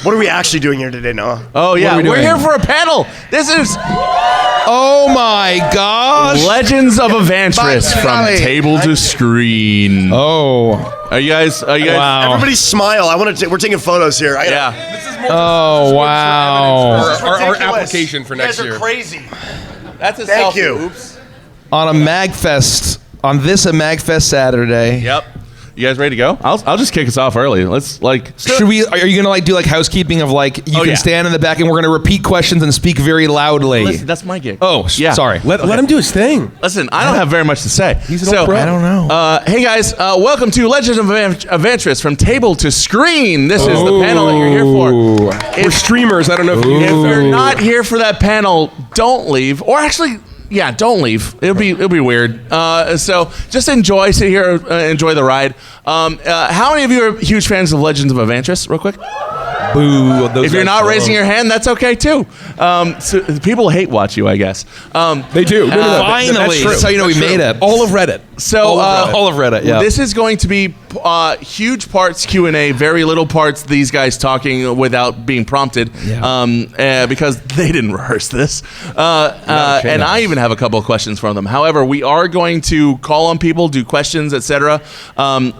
What are we actually doing here today, Noah? Oh, yeah. We're here for a panel. This is... Oh, my gosh. Legends of Avantris from table to screen. Oh. Are you guys... Wow. Everybody smile. We're taking photos here. This is more Oh, wow. our application for next year. You guys are crazy. That's a Thank selfie. you. Oops. On a MAGFest, on this a MAGFest Saturday. Yep. You guys ready to go? I'll just kick us off early. Let's Should we? Are you gonna do housekeeping of you can stand in the back and we're gonna repeat questions and speak very loudly? Listen, that's my gig. Oh, yeah. Sorry. Let him do his thing. Listen, I don't have very much to say. He's an old bro. I don't know. Hey guys, welcome to Legends of Avantris from table to screen. This is the panel that you're here for. We're streamers. I don't know if you If you're not here for that panel, don't leave. Or actually, yeah, don't leave. It'll be weird. So just enjoy, sit here, enjoy the ride. How many of you are huge fans of Legends of Avantris? Real quick. Boo. If you're not raising your hand, that's okay too. So people hate watch you, I guess. They do. No, Finally, that's how you know we made it. All of Reddit. So all of Reddit. Yeah. This is going to be huge parts Q&A, very little parts these guys talking without being prompted, because they didn't rehearse this. And I even have a couple of questions from them. However, we are going to call on people, do questions, etc.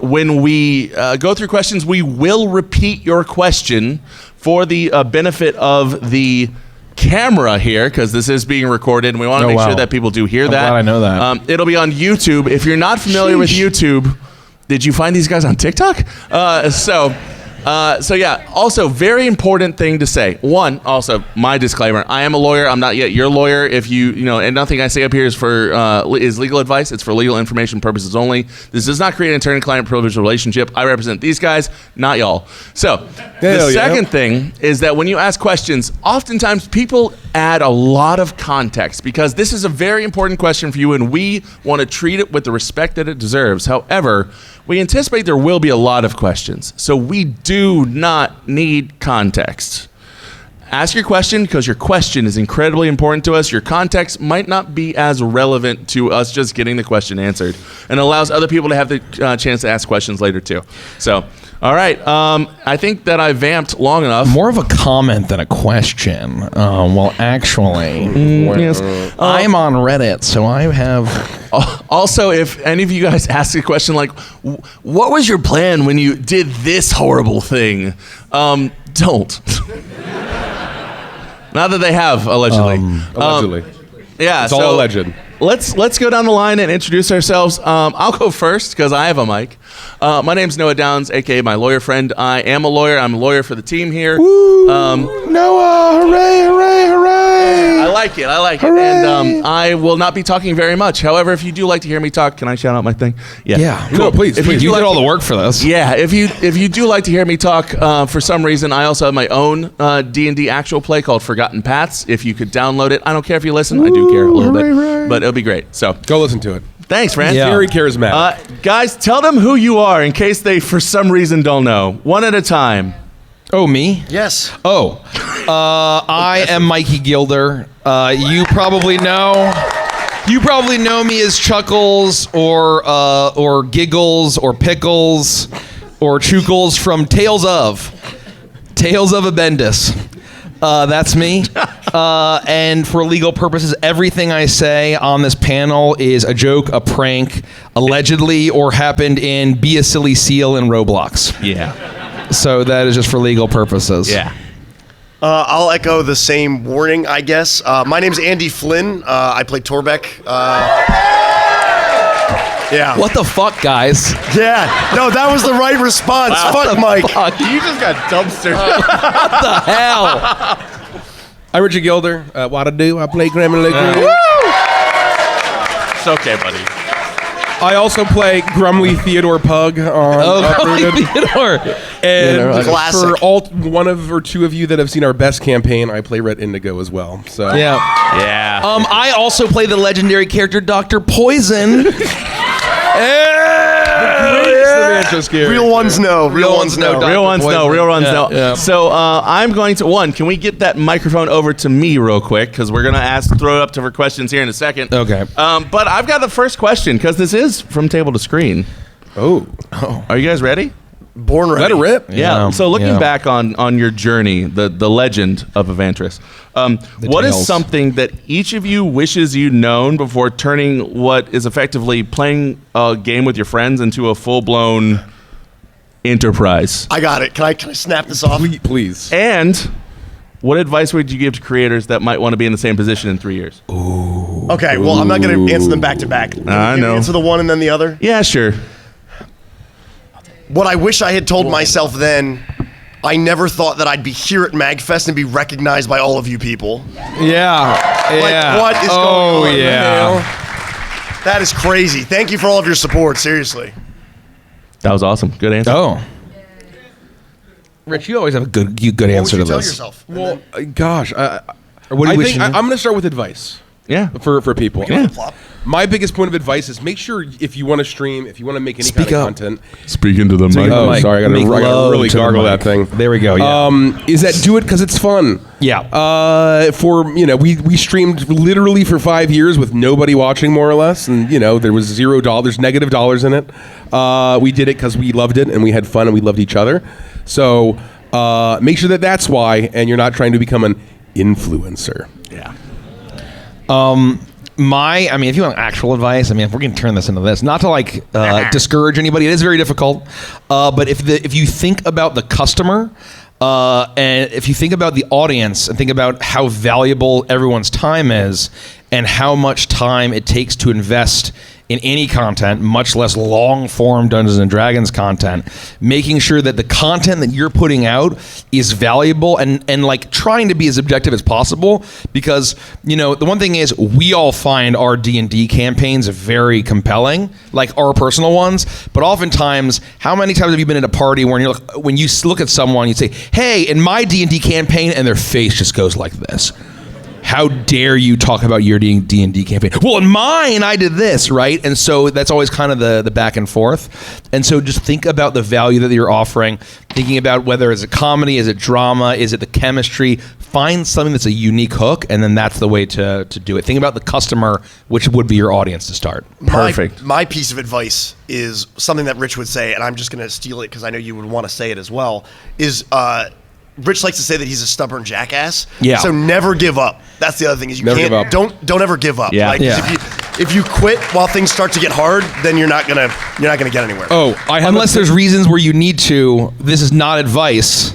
When we go through questions, we will repeat your question for the benefit of the camera here, because this is being recorded, and we want to make sure that people do hear that. Glad I know that. It'll be on YouTube. If you're not familiar with YouTube, did you find these guys on TikTok? So yeah, also very important thing to say. One, also my disclaimer, I am a lawyer. I'm not yet your lawyer. If you know, and nothing I say up here is for is legal advice. It's for legal information purposes only. This does not create an attorney-client privileged relationship. I represent these guys, not y'all. So the second thing is that when you ask questions, oftentimes people add a lot of context because this is a very important question for you and we want to treat it with the respect that it deserves. However, we anticipate there will be a lot of questions, so we do not need context. Ask your question because your question is incredibly important to us. Your context might not be as relevant to us just getting the question answered, and allows other people to have the chance to ask questions later too. So, all right, I think that I vamped long enough. More of a comment than a question. Well, actually, yes. I'm on Reddit, so I have... Also, if any of you guys ask a question like, what was your plan when you did this horrible thing? Don't. Not that they have, allegedly. Allegedly. Yeah, It's all alleged. Let's go down the line and introduce ourselves. I'll go first because I have a mic. My name's Noah Downs, a.k.a. my lawyer friend. I am a lawyer. I'm a lawyer for the team here. Woo! Noah, hooray, hooray, hooray! I like it. Hooray. And I will not be talking very much. However, if you do like to hear me talk, can I shout out my thing? Yeah. Cool. No, please. If you did all the work for this. Yeah, if you do like to hear me talk, for some reason, I also have my own D&D actual play called Forgotten Paths. If you could download it, I don't care if you listen. I do care a little bit, but it'll be great. So Go listen to it. thanks, Fran. Yeah. Very charismatic. Guys, tell them who you are in case they, for some reason, don't know. One at a time. Oh, me? Yes. Oh. I am Mikey Gilder. You probably know me as Chuckles or Giggles or Pickles or Chukles from Tales of Avantris. That's me. And for legal purposes, everything I say on this panel is a joke, a prank, allegedly, or happened in Be a Silly Seal in Roblox. Yeah. So that is just for legal purposes. Yeah. I'll echo the same warning, I guess. My name's Andy Flynn. I play Torbeck. Yeah. What the fuck, guys? Yeah. No, that was the right response. Fuck, Mike. Fuck. You just got dumpstered. What the hell? I'm Richard Gilder. What I do? I play Grandma Liquor. It's okay, buddy. I also play Grumly Theodore Pug on Uprooted. Theodore. And Classic. for all one of or two of you that have seen our best campaign, I play Red Indigo as well. So Yeah. Yeah. I also play the legendary character Dr. Poison. Real ones know. Real ones know. Dr. Real ones Poison. know. Real ones Yeah, know. yeah. So I'm going to can we get that microphone over to me real quick because we're gonna throw it up to for questions here in a second. Okay. But I've got the first question because this is from table to screen. Oh. Are you guys ready? Born ready. Let it rip. Yeah. So looking back on your journey, the legend of Avantris, what is tales. something that each of you wishes you'd known before turning what is effectively playing a game with your friends into a full-blown enterprise? I got it. Can I snap this off? Please. And what advice would you give to creators that might want to be in the same position in 3 years? Okay, well, I'm not going to answer them back to back. Can I you know. Answer the one and then the other. Yeah, sure. What I wish I had told myself then, I never thought that I'd be here at MAGFest and be recognized by all of you people. Yeah. Like, what is going on? Yeah. That is crazy. Thank you for all of your support, seriously. That was awesome. Good answer. Oh. Rich, you always have a good What answer would to you tell this. yourself? Well, gosh. Or what do I you wish think you I'm knew? going to start with advice Yeah. for people. Flip-flop. My biggest point of advice is make sure if you want to stream, if you want to make any Speak kind of up. content. Speak into the mic. Oh, sorry. I got Make to love really to the gargle mic. that thing. There we go. Yeah. Is that do it because it's fun. Yeah. We streamed literally for 5 years with nobody watching, more or less, and there was $0, negative dollars in it. We did it because we loved it and we had fun and we loved each other. So make sure that that's why, and you're not trying to become an influencer. Yeah. If you want actual advice, if we're going to turn this into this, not to discourage anybody, it is very difficult. But if you think about the customer, and if you think about the audience and think about how valuable everyone's time is and how much time it takes to invest in any content, much less long-form Dungeons and Dragons content, making sure that the content that you're putting out is valuable and like trying to be as objective as possible, because the one thing is we all find our D&D campaigns very compelling, like our personal ones, but oftentimes, how many times have you been at a party when when you look at someone, you say, "Hey, in my D&D campaign," and their face just goes like this. How dare you talk about your D&D campaign? Well, in mine, I did this, right? And so that's always kind of the back and forth. And so just think about the value that you're offering, thinking about whether it's a comedy, is it drama, is it the chemistry? Find something that's a unique hook, and then that's the way to do it. Think about the customer, which would be your audience to start. Perfect. My piece of advice is something that Rich would say, and I'm just going to steal it because I know you would want to say it as well, is Rich likes to say that he's a stubborn jackass. Yeah. So never give up. That's the other thing is you Never can't give up. don't ever give up. Yeah. Like, Yeah. If you quit while things start to get hard, then you're not gonna get anywhere. Unless there's reasons where you need to. This is not advice.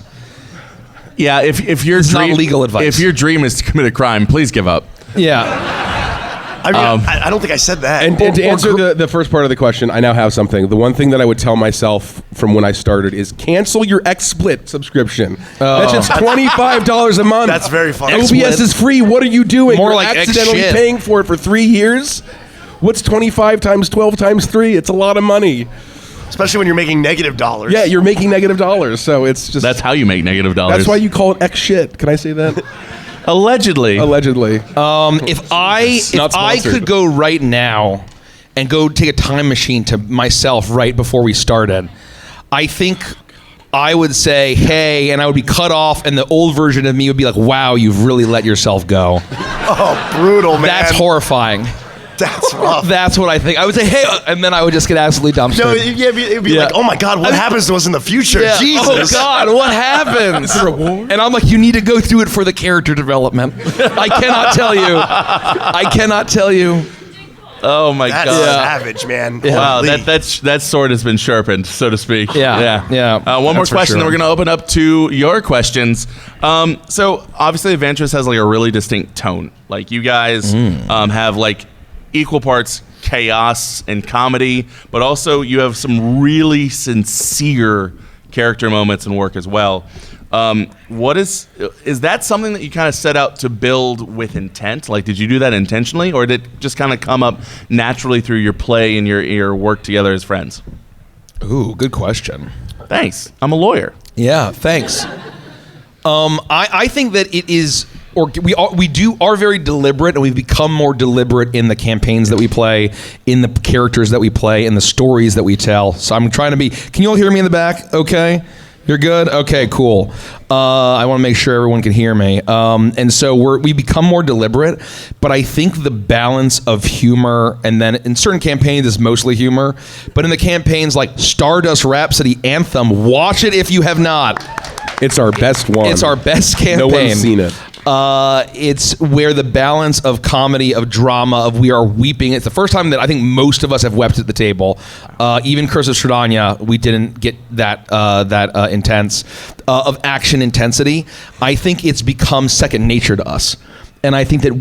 Yeah, if your It's not dream, legal advice. If your dream is to commit a crime, please give up. Yeah. I mean, I don't think I said that. And to answer the first part of the question, I now have something. The one thing that I would tell myself from when I started is cancel your XSplit subscription. That's just $25 a month. That's very funny. OBS XSplit. is free. What are you doing? More You're like X accidentally shit. paying for it for 3 years. What's 25 times 12 times 3? It's a lot of money. Especially when you're making negative dollars. Yeah, you're making negative dollars, so it's just That's how you make negative dollars. that's why you call it X shit. Can I say that? allegedly. Allegedly. If I not sponsored. could go right now and go take a time machine to myself right before we started, I think I would say, "Hey," and I would be cut off, and the old version of me would be like, "Wow, you've really let yourself go." Oh, brutal, man. That's horrifying. That's rough. That's what I think. I would say, "Hey," and then I would just get absolutely dumpstered. No, it would be Yeah. like, oh my God, what happens to us in the future? Yeah. Jesus. Oh God, what happens? And I'm like, you need to go through it for the character development. I cannot tell you. I cannot tell you. Oh my That's god! savage, man. Wow, Holy. that sword has been sharpened, so to speak. Yeah. One more That's for question, sure. then we're going to open up to your questions. So obviously, Avantris has like a really distinct tone. Like you guys have like equal parts chaos and comedy, but also you have some really sincere character moments and work as well. What is that something that you kind of set out to build with intent? Like, did you do that intentionally, or did it just kind of come up naturally through your play and your work together as friends? Ooh, good question. Thanks. I'm a lawyer. Yeah, thanks. I think that it is, or we are very deliberate, and we've become more deliberate in the campaigns that we play, in the characters that we play, in the stories that we tell. So I'm trying to be. Can you all hear me in the back? Okay. You're good? Okay, cool. I want to make sure everyone can hear me. And so we become more deliberate, but I think the balance of humor, and then in certain campaigns it's mostly humor, but in the campaigns like Stardust Rhapsody Anthem, watch it if you have not. It's our best one. It's our best campaign. No one's seen it. It's where the balance of comedy, of drama, of we are weeping. It's the first time that I think most of us have wept at the table. Even Curse of Strahdanya, we didn't get that intense of action intensity. I think it's become second nature to us. And I think that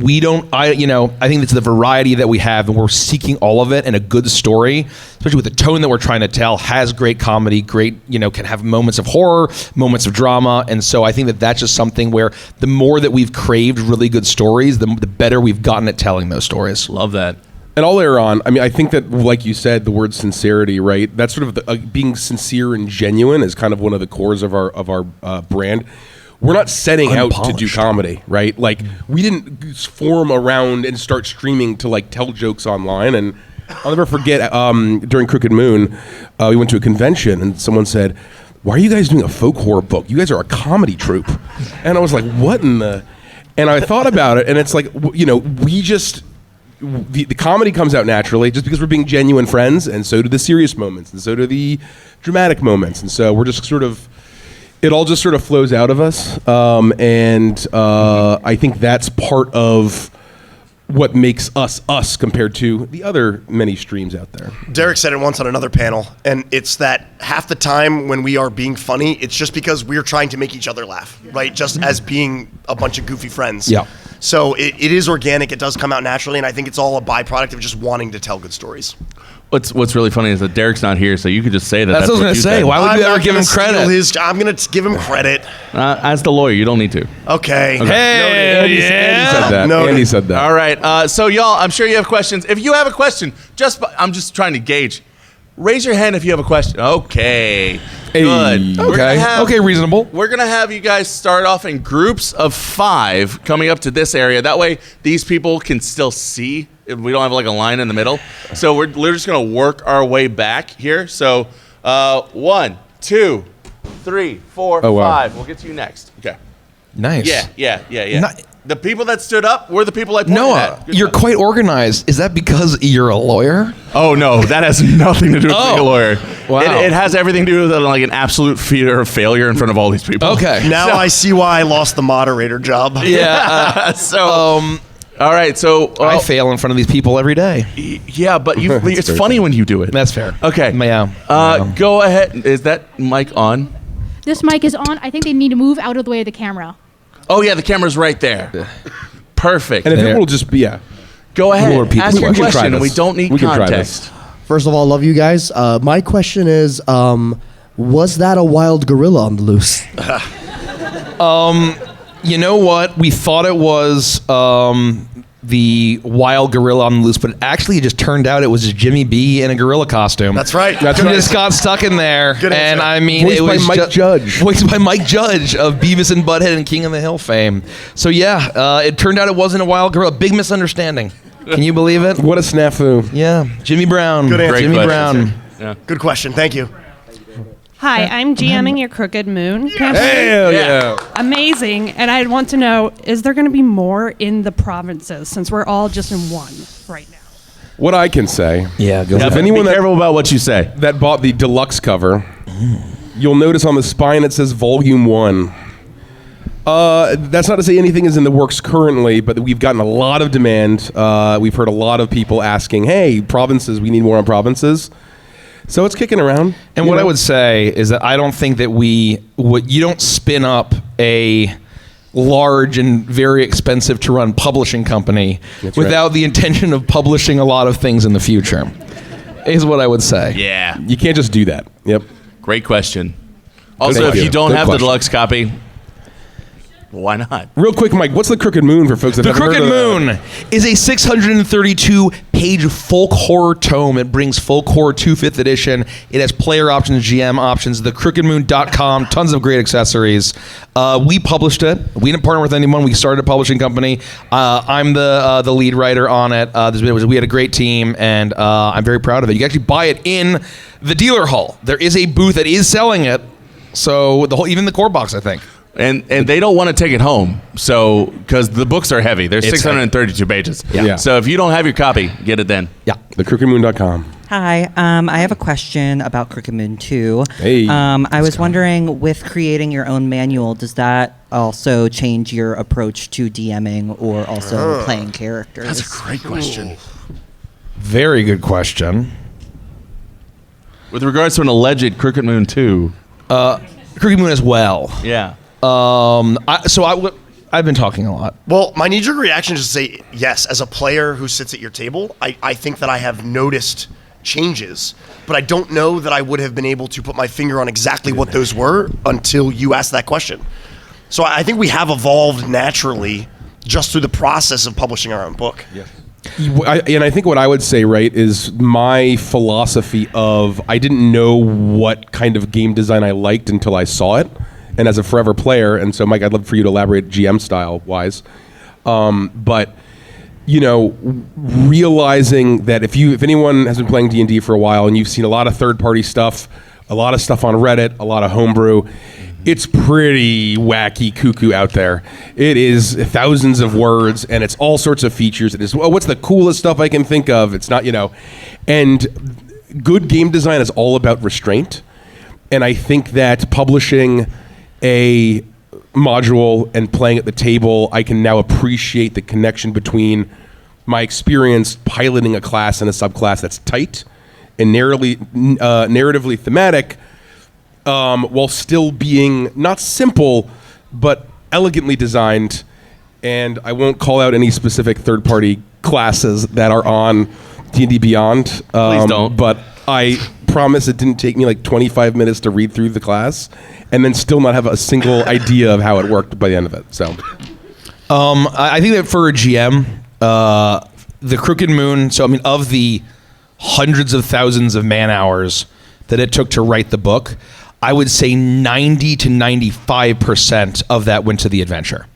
I think it's the variety that we have, and we're seeking all of it, and a good story, especially with the tone that we're trying to tell, has great comedy, can have moments of horror, moments of drama. And so I think that that's just something where the more that we've craved really good stories, the better we've gotten at telling those stories. Love that. And I'll layer on. I mean, I think that, like you said, the word sincerity, right? That's sort of being sincere and genuine is kind of one of the cores of our brand. We're not setting out to do comedy, right? Like, we didn't form around and start streaming to like tell jokes online. And I'll never forget during Crooked Moon, we went to a convention and someone said, "Why are you guys doing a folk horror book? You guys are a comedy troupe." And I was like, "What in the?" And I thought about it, and it's like, we just. The comedy comes out naturally just because we're being genuine friends, and so do the serious moments, and so do the dramatic moments, and so we're just sort of. It all just sort of flows out of us, and I think that's part of what makes us compared to the other many streams out there. Derek said it once on another panel, and it's that half the time when we are being funny, it's just because we're trying to make each other laugh, right? Just as being a bunch of goofy friends. Yeah. So it is organic. It does come out naturally, and I think it's all a byproduct of just wanting to tell good stories. What's really funny is that Derek's not here, so you could just say that. That's what I was going to say. Why would you ever give him credit? I'm going to give him credit. As the lawyer, you don't need to. Okay. Hey, Andy said that. Noted. Andy said that. All right. So y'all, I'm sure you have questions. If you have a question, I'm just trying to gauge. Raise your hand if you have a question. Okay. Hey. Good. Okay, reasonable. We're going to have you guys start off in groups of 5 coming up to this area. That way, these people can still see. We don't have like a line in the middle. So we're just going to work our way back here. So 1, 2, 3, 4, 5. We'll get to you next. Okay. Nice. Yeah. The people that stood up were the people I pointed Noah, at. you're quite organized. Is that because you're a lawyer? Oh, no. That has nothing to do with being a lawyer. Wow. It has everything to do with like an absolute fear of failure in front of all these people. Okay. Now I see why I lost the moderator job. Yeah. All right, so I fail in front of these people every day. Yeah, but it's funny when you do it. That's fair. Okay. Yeah. Go ahead. Is that mic on? This mic is on. I think they need to move out of the way of the camera. Oh yeah, the camera's right there. Perfect. And if it will just be, Go ahead. We'll repeat Ask the your question. question. And we don't need context. First of all, love you guys. My question is, was that a wild gorilla on the loose? You know what? We thought it was the wild gorilla on the loose, but actually it just turned out it was just Jimmy B in a gorilla costume. That's right. He just got stuck in there. Good answer. And I mean, Voiced it was by Mike Judge. Voiced by Mike Judge of Beavis and Butthead and King of the Hill fame. So yeah, it turned out it wasn't a wild gorilla. Big misunderstanding. Can you believe it? what a snafu. Yeah, Jimmy Brown. Good answer. Jimmy Great Brown. question. Yeah. Good question. Thank you. Hi, I'm GMing your Crooked Moon campaign. Hell yeah. Amazing. And I want to know, is there going to be more in the provinces since we're all just in one right now? What I can say, Yeah, go if ahead. anyone Be careful about what you say. that bought the deluxe cover, you'll notice on the spine it says Volume 1. That's not to say anything is in the works currently, but we've gotten a lot of demand. We've heard a lot of people asking, hey, provinces, we need more on provinces. So it's kicking around. And what I would say is that I don't think that you don't spin up a large and very expensive to run publishing company without the intention of publishing a lot of things in the future, is what I would say. Yeah. You can't just do that. Yep. Great question. Also, Thank if you. you don't Good have question. the deluxe copy, why not? Real quick, Mike, what's the Crooked Moon for folks that The haven't Crooked heard of Moon is a 632-page folk horror tome. It brings folk horror to 5th edition. It has player options, GM options, thecrookedmoon.com, tons of great accessories. We published it. We didn't partner with anyone. We started a publishing company. I'm the lead writer on it. We had a great team, and I'm very proud of it. You can actually buy it in the dealer hall. There is a booth that is selling it. So even the core box, I think. And they don't want to take it home, so because the books are heavy. There's 632 pages. Yeah. So if you don't have your copy, get it then. Yeah. TheCrookedMoon.com. Hi, I have a question about Crooked Moon 2. Hey, I was wondering, with creating your own manual, does that also change your approach to DMing or also playing characters? That's a great question. Very good question. With regards to an alleged Crooked Moon 2. Crooked Moon as well. Yeah. I've been talking a lot. Well, my knee-jerk reaction is to say yes. As a player who sits at your table, I think that I have noticed changes, but I don't know that I would have been able to put my finger on exactly what those were until you asked that question. So I think we have evolved naturally just through the process of publishing our own book. Yes. And I think what I would say, right, is my philosophy of I didn't know what kind of game design I liked until I saw it. And as a forever player, and so Mike, I'd love for you to elaborate GM style wise. But realizing that if anyone has been playing D&D for a while and you've seen a lot of third-party stuff, a lot of stuff on Reddit, a lot of homebrew, it's pretty wacky cuckoo out there. It is thousands of words and it's all sorts of features. It is, what's the coolest stuff I can think of? It's not, and good game design is all about restraint. And I think that publishing a module and playing at the table, I can now appreciate the connection between my experience piloting a class and a subclass that's tight and narratively thematic, while still being not simple, but elegantly designed. And I won't call out any specific third-party classes that are on D&D Beyond. Please don't. But I promise it didn't take me like 25 minutes to read through the class and then still not have a single idea of how it worked by the end of it. So, I think that for a GM, the Crooked Moon, so I mean, of the hundreds of thousands of man hours that it took to write the book, I would say 90 to 95% of that went to the adventure.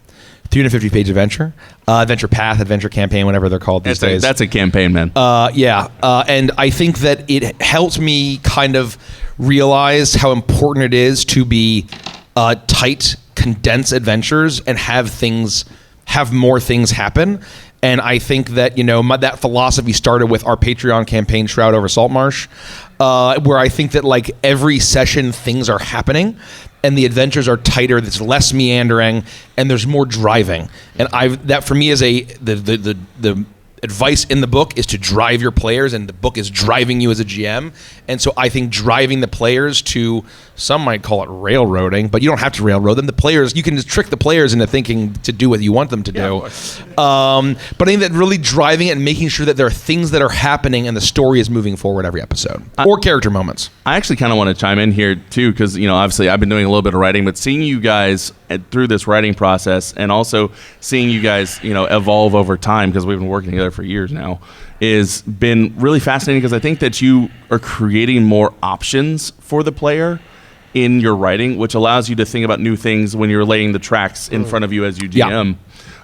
350-page adventure, adventure path, adventure campaign, whatever they're called these days. That's a campaign, man. And I think that it helped me kind of realize how important it is to be tight, condensed adventures and have more things happen. And I think that, that philosophy started with our Patreon campaign, Shroud Over Saltmarsh, where I think that like every session things are happening and the adventures are tighter, there's less meandering, and there's more driving. And that for me is the advice in the book is to drive your players, and the book is driving you as a GM. And so I think driving the players to, some might call it railroading, but you don't have to railroad them. The players, you can just trick the players into thinking to do what you want them to do. But I think that really driving it and making sure that there are things that are happening and the story is moving forward every episode, or character moments. I actually kind of want to chime in here too, because obviously I've been doing a little bit of writing, but seeing you guys through this writing process, and also seeing you guys evolve over time, because we've been working together for years now, is been really fascinating, because I think that you are creating more options for the player in your writing, which allows you to think about new things when you're laying the tracks in front of you as you GM.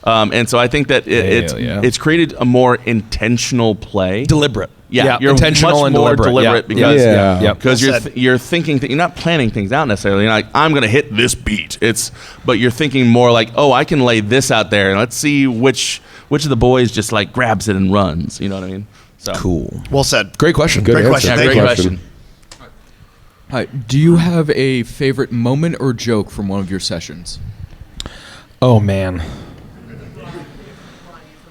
And so I think that it's created a more intentional play. Deliberate. Yeah, you're intentional and deliberate. Because you're thinking you're not planning things out necessarily. You're like, I'm going to hit this beat. But you're thinking more like, oh, I can lay this out there, and let's see which of the boys just like grabs it and runs. You know what I mean? So cool. Well said. Great question. Good Great answer. question. Yeah, Thank great you. question. Hi. Do you have a favorite moment or joke from one of your sessions? Oh man,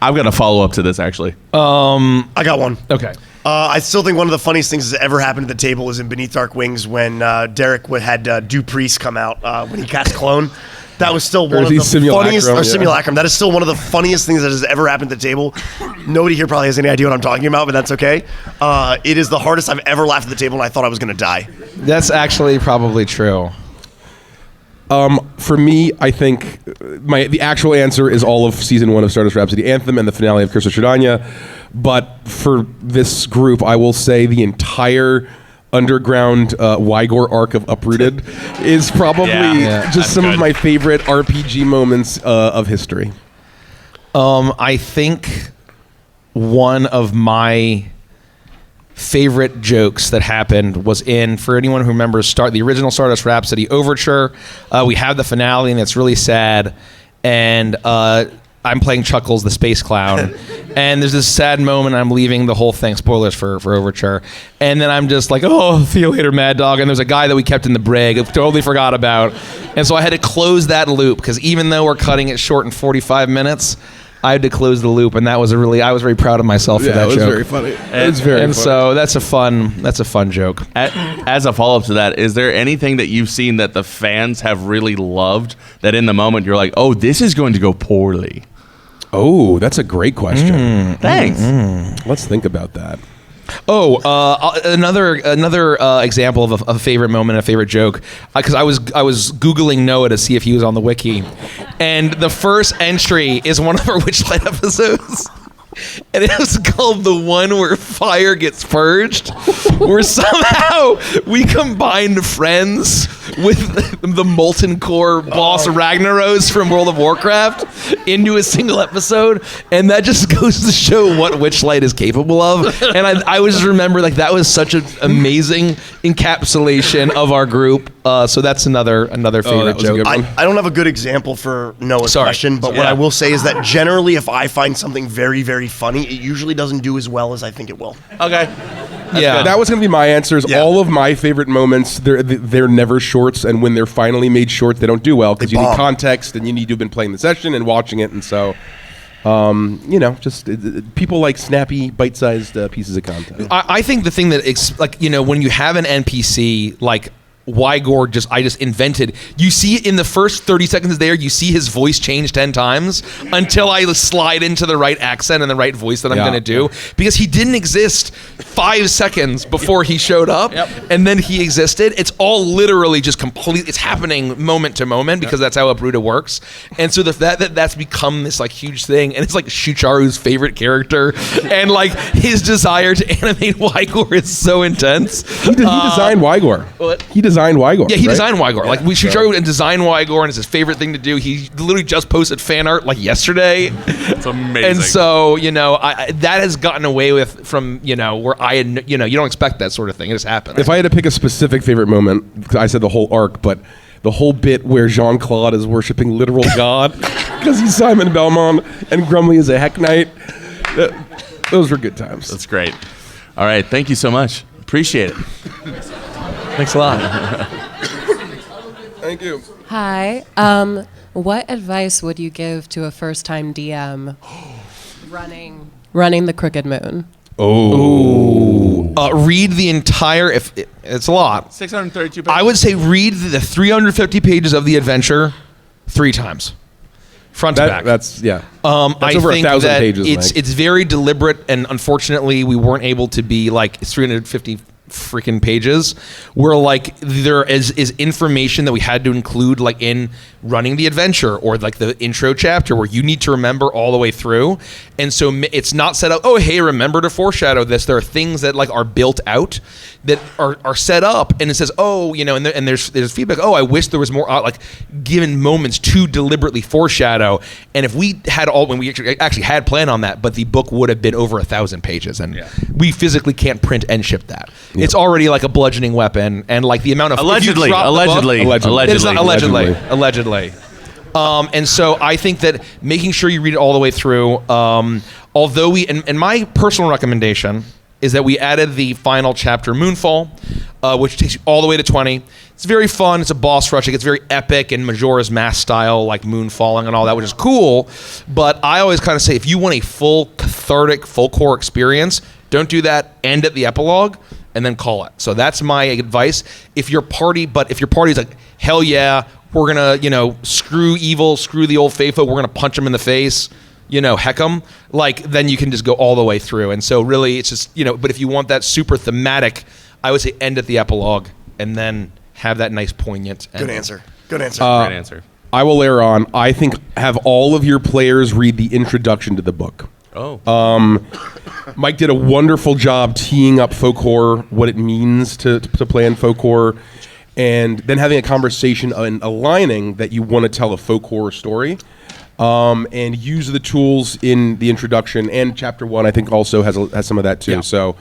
I've got a follow up to this actually. I got one. okay. I still think one of the funniest things that ever happened at the table is in Beneath Dark Wings when Derek had Dupriest come out when he cast Clone. That was still one of the funniest, or Simulacrum. That is still one of the funniest things that has ever happened at the table. Nobody here probably has any idea what I'm talking about, but that's okay. It is the hardest I've ever laughed at the table, and I thought I was going to die. That's actually probably true. For me, I think the actual answer is all of season 1 of Stardust Rhapsody Anthem and the finale of Curse of Shredanya. But for this group, I will say the entire underground Wygor arc of Uprooted is probably just some of my favorite RPG moments of history. I think one of my favorite jokes that happened was in, for anyone who remembers, the original Stardust Rhapsody overture. We have the finale, and it's really sad. And I'm playing Chuckles, the space clown. And there's this sad moment. I'm leaving the whole thing. Spoilers for overture. And then I'm just like, oh, see you later, Mad Dog. And there's a guy that we kept in the brig. I totally forgot about. And so I had to close that loop, because even though we're cutting it short in 45 minutes, I had to close the loop, and I was very proud of myself for that joke. It was very funny. And so that's a fun joke. As a follow-up to that, is there anything that you've seen that the fans have really loved that in the moment you're like, oh, this is going to go poorly? Oh, that's a great question. Thanks. Let's think about that. Another example of a favorite moment, a favorite joke, because I was Googling Noah to see if he was on the wiki, and the first entry is one of our Witchlight episodes. And it was called the one where fire gets purged, where somehow we combined Friends with the Molten Core boss Ragnaros from World of Warcraft into a single episode, and that just goes to show what Witchlight is capable of. And I always just remember, like, that was such an amazing encapsulation of our group. So that's another favorite joke. I don't have a good example for Noah's question, but what I will say is that generally, if I find something very, very funny, it usually doesn't do as well as I think it will. Okay. That was going to be my answers. Yeah. All of my favorite moments, they're never shorts, and when they're finally made short, they don't do well, because you need context, and you need to have been playing the session and watching it, and so... people like snappy, bite-sized pieces of content. I think the thing that, when you have an NPC like Wygor, I just invented. You see in the first 30 seconds there, you see his voice change 10 times until I slide into the right accent and the right voice that I'm going to do, because he didn't exist 5 seconds before he showed up, and then he existed. It's all literally just it's happening moment to moment, because that's how Uprooted works. And so that's become this like huge thing, and it's like Shucharu's favorite character, and like his desire to animate Wygor is so intense. He designed Wygor. What? He designed Wygor. Yeah, he designed Wygor. Like, Shucharu and designed Wygor, and it's his favorite thing to do. He literally just posted fan art like yesterday. It's amazing. And so, that has gotten away with from, where I had, you don't expect that sort of thing. It just happens. If I had to pick a specific favorite moment, I said the whole arc, but the whole bit where Jean-Claude is worshiping literal God because he's Simon Belmont and Grumley is a Heck Knight, those were good times. That's great. All right, thank you so much. Appreciate it. Thanks a lot. Thank you. Hi. What advice would you give to a first-time DM running the Crooked Moon? Read the entire. It's a lot. 632 pages. I would say read the 350 pages of the adventure 3 times, front to back. That's I over think 1,000 that pages. It's very deliberate, and unfortunately, we weren't able to be like 350 freaking pages, where like there is information that we had to include, like in running the adventure, or like the intro chapter, where you need to remember all the way through. And so it's not set up, oh hey, remember to foreshadow this. There are things that like are built out that are set up, and it says, oh, and there's feedback, oh, I wish there was more like given moments to deliberately foreshadow. And if we had when we actually had planned on that, but the book would have been over 1,000 pages, and we physically can't print and ship that. It's already like a bludgeoning weapon, and like the amount of allegedly. It's not allegedly. And so I think that making sure you read it all the way through. Although and my personal recommendation is that we added the final chapter, Moonfall, which takes you all the way to 20. It's very fun. It's a boss rush. It gets very epic and Majora's Mask style, like moonfalling and all that, which is cool. But I always kind of say, if you want a full cathartic, full core experience, don't do that. End at the epilogue, and then call it. So that's my advice. If your party's like, hell yeah, we're gonna, screw evil, screw the old faithful, we're gonna punch them in the face, heck them, like, then you can just go all the way through. And so really it's just, but if you want that super thematic, I would say end at the epilogue and then have that nice poignant ending. Good answer. Great answer. I will layer on, I think have all of your players read the introduction to the book. Mike did a wonderful job teeing up folk horror, what it means to play in folk horror, and then having a conversation and aligning that you want to tell a folk horror story, and use the tools in the introduction, and chapter 1 I think also has some of that too. So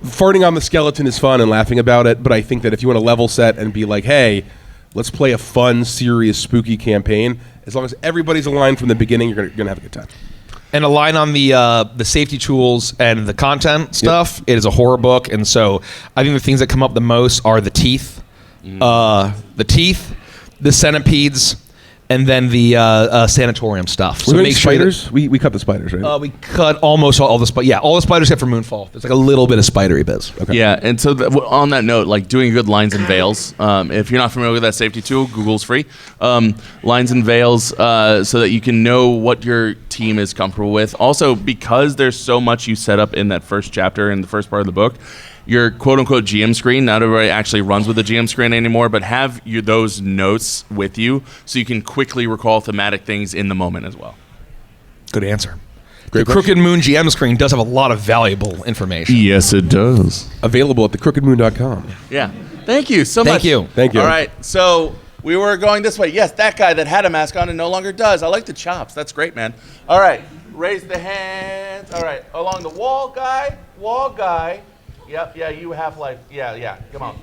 Farting on the skeleton is fun and laughing about it, but I think that if you want to level set and be like, hey, let's play a fun, serious, spooky campaign, as long as everybody's aligned from the beginning, you're going to have a good time. And align on the safety tools and the content stuff. It is a horror book, and so I think the things that come up the most are the teeth, the centipedes, and then the sanatorium stuff. So make spiders. We cut the spiders, right? We cut almost all the spiders. Yeah, all the spiders except for Moonfall. There's like a little bit of spidery bits. Okay. Yeah, and so on that note, like doing good lines and veils. If you're not familiar with that safety tool, Google's free. Lines and veils, so that you can know what your team is comfortable with. Also, because there's so much you set up in that first chapter in the first part of the book, your quote-unquote GM screen, not everybody actually runs with the GM screen anymore, but have those notes with you so you can quickly recall thematic things in the moment as well. Good answer. The Crooked Moon GM screen does have a lot of valuable information. Yes, it does. Available at thecrookedmoon.com. Yeah. Thank you so much. Thank you. All right, so we were going this way. Yes, that guy that had a mask on and no longer does. I like the chops. That's great, man. All right, raise the hands. All right, along the wall guy. Yep, yeah, you have life. Yeah, come on.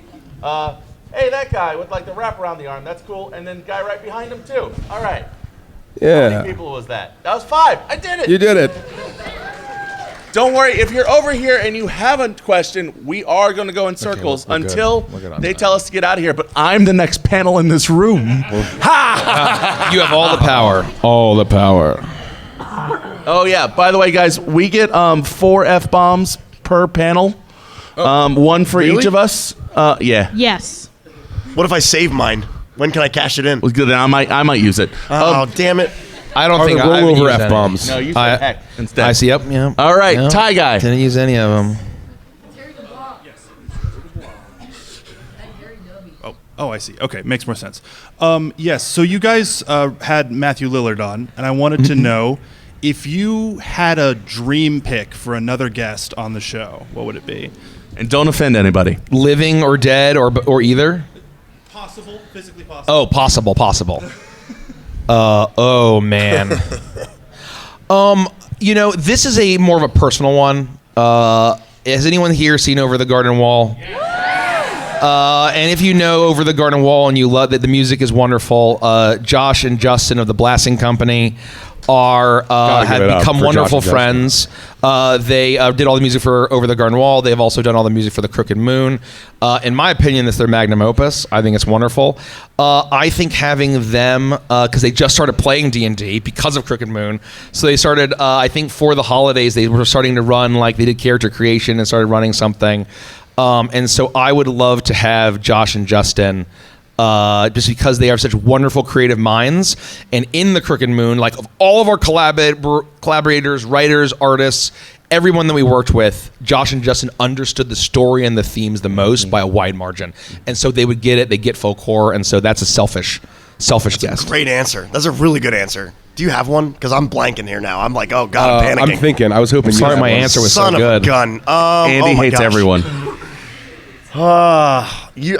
Hey, that guy with like the wrap around the arm. That's cool. And then guy right behind him too. All right. Yeah. How many people was that? That was 5. I did it. You did it. Don't worry. If you're over here and you have a question, we are going to go in circles until they tell us to get out of here. But I'm the next panel in this room. Ha! You have all the power. All the power. Oh, yeah. By the way, guys, we get 4 F-bombs per panel. One for each of us. Yeah. Yes. What if I save mine? When can I cash it in? Well, good. I might use it. Oh, damn it. I don't think I roll haven't over used F-bombs. No, use the heck instead. I see. Yep. Yeah. All right, tie guy. Didn't use any of them. Oh, I see. Okay, makes more sense. Yes, so you guys had Matthew Lillard on, and I wanted to know if you had a dream pick for another guest on the show, what would it be? And don't offend anybody. Living or dead or either? Possible, physically possible. Oh, possible. Oh man. This is a more of a personal one. Has anyone here seen Over the Garden Wall? And if you know Over the Garden Wall and you love that the music is wonderful, Josh and Justin of the Blasting Company have become wonderful friends. They did all the music for Over the Garden Wall. They have also done all the music for the Crooked Moon. In my opinion, it's their magnum opus. I think it's wonderful. I think having them, because they just started playing D&D because of Crooked Moon, so they started, I think for the holidays, they were starting to run, like they did character creation and started running something. And so I would love to have Josh and Justin, just because they are such wonderful creative minds. And in the Crooked Moon, like of all of our collaborators, writers, artists, everyone that we worked with, Josh and Justin understood the story and the themes the most by a wide margin. And so they would get it, they get folk horror, and so that's a selfish guess. Great answer. That's a really good answer. Do you have one? Because I'm blanking here now. I'm like, oh God, I'm panicking. I'm thinking. I was hoping. Sorry, my answer was so good. Son of a gun. Andy hates everyone. You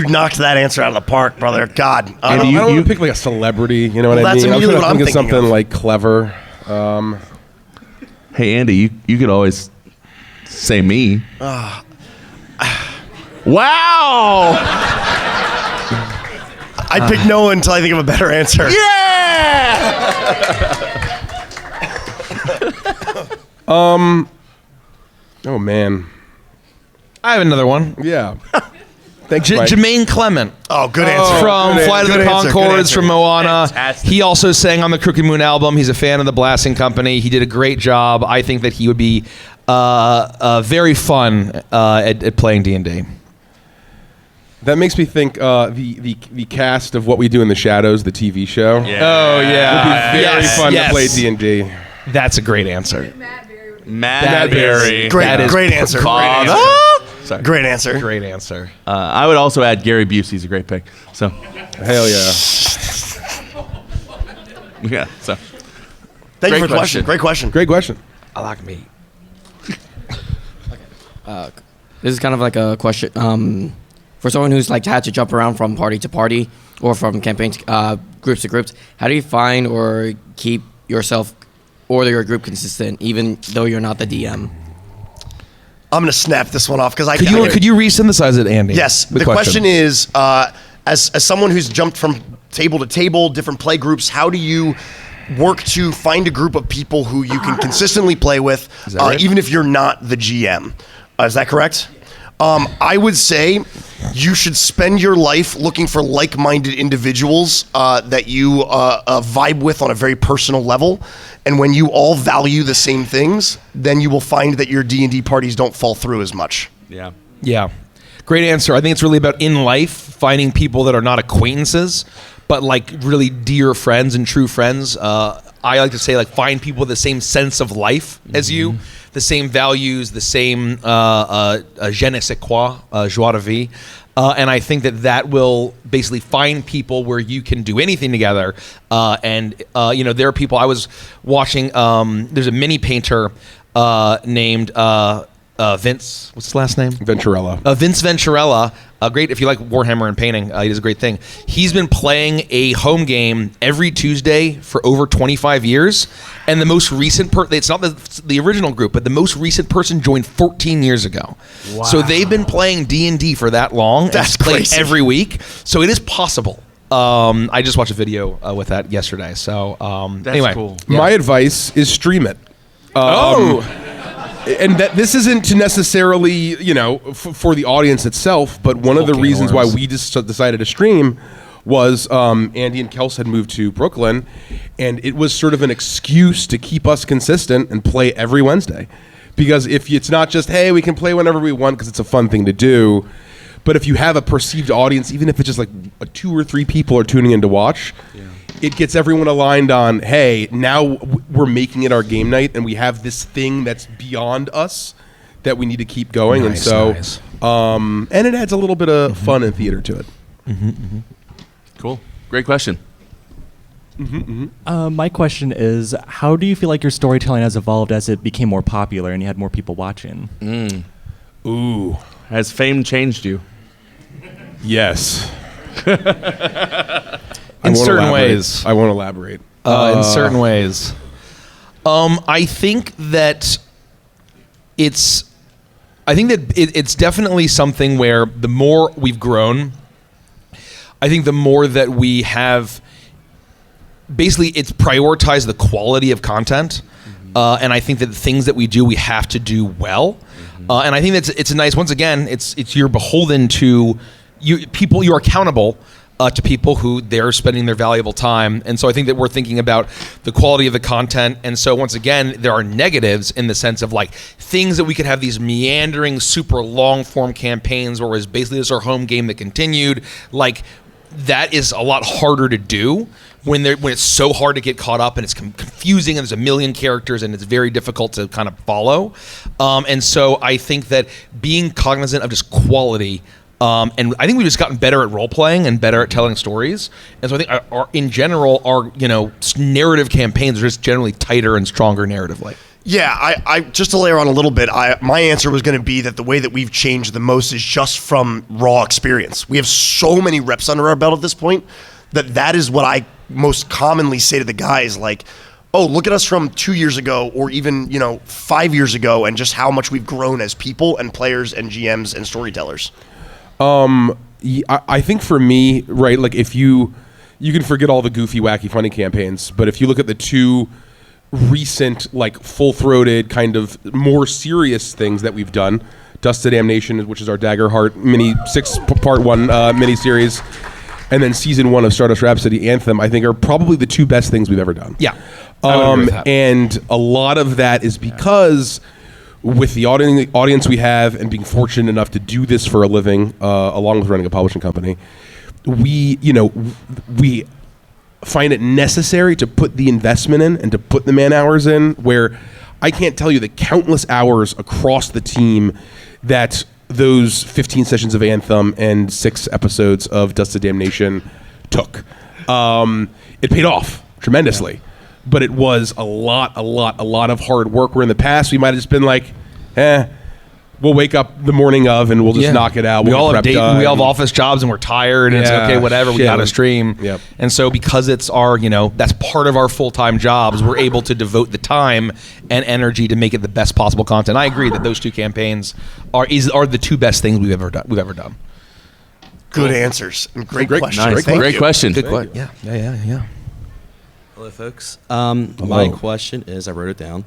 knocked that answer out of the park, brother. God. Andy, you want to pick like a celebrity. You know what I mean? That's immediately what I'm thinking something of. like clever. Hey, Andy, you could always say me. Wow! I pick no until I think of a better answer. Yeah! Oh man. I have another one. Yeah. Thanks, Mike. Jermaine Clement. Oh, good answer. From Flight of the Conchords, from Moana. Fantastic. He also sang on the Crooked Moon album. He's a fan of the Blasting Company. He did a great job. I think that he would be very fun at playing D&D. That makes me think the cast of What We Do in the Shadows, the TV show. Yeah. Oh, yeah. Would be very fun to play D&D. That's a great answer. Matt Berry. Great answer. Sorry. Great answer. Great answer. I would also add Gary Busey's a great pick. So. Hell yeah. Yeah. So. Thank you for the question. Great question. Great question. I like me. This is kind of like a question for someone who's like had to jump around from party to party or from campaign to, groups to groups. How do you find or keep yourself or your group consistent, even though you're not the DM? I'm going to snap this one off because Could you re-synthesize it, Andy? Yes. The question is, as someone who's jumped from table to table, different play groups, how do you work to find a group of people who you can consistently play with, right? Even if you're not the GM? Is that correct? I would say you should spend your life looking for like-minded individuals that you vibe with on a very personal level. And when you all value the same things, then you will find that your D&D parties don't fall through as much. Yeah. Great answer. I think it's really about in life finding people that are not acquaintances, but like really dear friends and true friends. I like to say, like, find people with the same sense of life as you, the same values, the same je ne sais quoi, joie de vivre. And I think that will basically find people where you can do anything together. There are people I was watching. There's a mini painter named Vince. What's his last name? Venturella. Vince Venturella. Great if you like Warhammer and painting. He does a great thing. He's been playing a home game every Tuesday for over 25 years. And the most recent it's not the original group, but the most recent person joined 14 years ago. Wow. So they've been playing D&D for that long. That's played crazy. Every week. So it is possible. I just watched a video with that yesterday. So anyway, cool. Yeah. My advice is stream it. And that this isn't to necessarily, for the audience itself, but one of the reasons why we just decided to stream was Andy and Kels had moved to Brooklyn, and it was sort of an excuse to keep us consistent and play every Wednesday. Because if it's not just, hey, we can play whenever we want because it's a fun thing to do, but if you have a perceived audience, even if it's just like 2 or 3 people are tuning in to watch, it gets everyone aligned on, hey, now we're making it our game night, and we have this thing that's beyond us that we need to keep going. Nice. And it adds a little bit of fun and theater to it. Cool. Great question. My question is, how do you feel like your storytelling has evolved as it became more popular and you had more people watching? Ooh. Has fame changed you? Yes. In certain ways. I won't elaborate. In certain ways. I think that it's definitely something where the more we've grown, I think the more that we have, basically it's prioritized the quality of content. And I think that the things that we do, we have to do well. And I think it's a nice, once again, it's you're beholden to people, you're accountable to people who they're spending their valuable time. And so I think that we're thinking about the quality of the content. And so once again, there are negatives in the sense of like things that we could have these meandering, super long form campaigns where it's basically this is our home game that continued. Like that is a lot harder to do when it's so hard to get caught up and it's confusing and there's a million characters and it's very difficult to kind of follow. And so I think that being cognizant of just quality, and I think we've just gotten better at role playing and better at telling stories. And so I think in general, our narrative campaigns are just generally tighter and stronger narratively. Yeah, I just to layer on a little bit, my answer was going to be that the way that we've changed the most is just from raw experience. We have so many reps under our belt at this point that is what I most commonly say to the guys, like, oh, look at us from 2 years ago or even 5 years ago and just how much we've grown as people and players and GMs and storytellers. I think for me, right, like if you can forget all the goofy, wacky, funny campaigns, but if you look at the 2 recent, like full-throated, kind of more serious things that we've done, Dust to Damnation, which is our Daggerheart mini 6-part 1 mini series, and then season 1 of Stardust Rhapsody Anthem, I think are probably the 2 best things we've ever done. Yeah. And a lot of that is because with the audience we have and being fortunate enough to do this for a living, along with running a publishing company, we find it necessary to put the investment in and to put the man hours in, where I can't tell you the countless hours across the team that those 15 sessions of Anthem and 6 episodes of Dust to Damnation took. It paid off tremendously. But it was a lot of hard work, where in the past we might have just been like, we'll wake up the morning of and we'll just knock it out. We all have we all have office jobs and we're tired and it's okay, whatever. We got to stream. Yep. And so because it's our, that's part of our full-time jobs, we're able to devote the time and energy to make it the best possible content. I agree that those two campaigns are the two best things we've ever done. Good answers. And great questions. Nice. Great question. Good question. Yeah. Hello, folks. My question is, I wrote it down.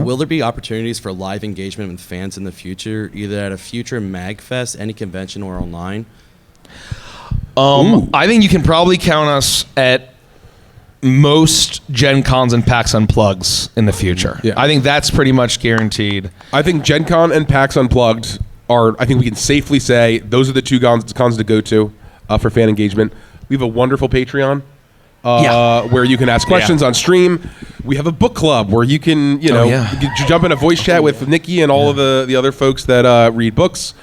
Will there be opportunities for live engagement with fans in the future, either at a future MAGFest, any convention, or online? I think you can probably count us at most Gen Cons and PAX Unplugs in the future. Yeah. I think that's pretty much guaranteed. I think Gen Con and PAX Unplugged I think we can safely say those are the two cons to go to for fan engagement. We have a wonderful Patreon where you can ask questions on stream. We have a book club where you can, you jump in a voice chat with Nikki and all of the other folks that read books.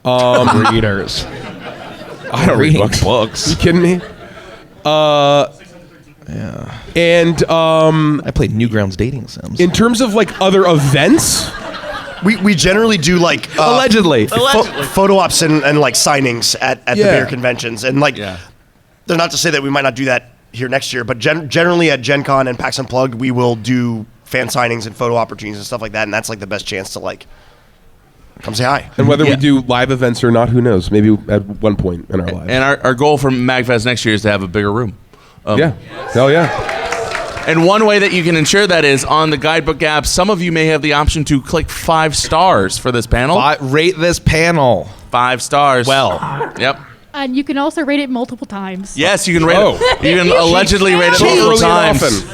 Readers. I don't read books. Are you kidding me? And I played Newgrounds Dating Sims. In terms of like other events, we generally do like allegedly photo ops and like signings at the beer conventions, and like they're not to say that we might not do that here next year, but generally at Gen Con and PAX Unplugged we will do fan signings and photo opportunities and stuff like that, and that's like the best chance to like come say hi. And whether we do live events or not, who knows? Maybe at one point in our lives. And our goal for MAGFest next year is to have a bigger room. Hell yeah. And one way that you can ensure that is on the guidebook app. Some of you may have the option to click 5 stars for this panel. Rate this panel 5 stars. Well, yep. And you can also rate it multiple times. Yes, you can rate it. You can allegedly rate it multiple times.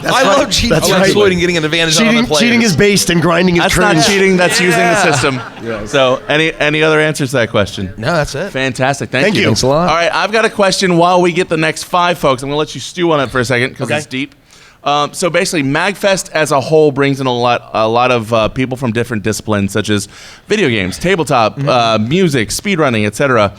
I love cheating. That's right. Exploiting, getting an advantage on the players. Cheating is based and grinding is That's cringe. not cheating. That's using the system. So, any other answers to that question? No, that's it. Fantastic. Thank you. Thanks a lot. All right, I've got a question while we get the next 5 folks. I'm going to let you stew on it for a second because it's deep. So basically, MAGFest as a whole brings in a lot of people from different disciplines, such as video games, tabletop, music, speedrunning, etc.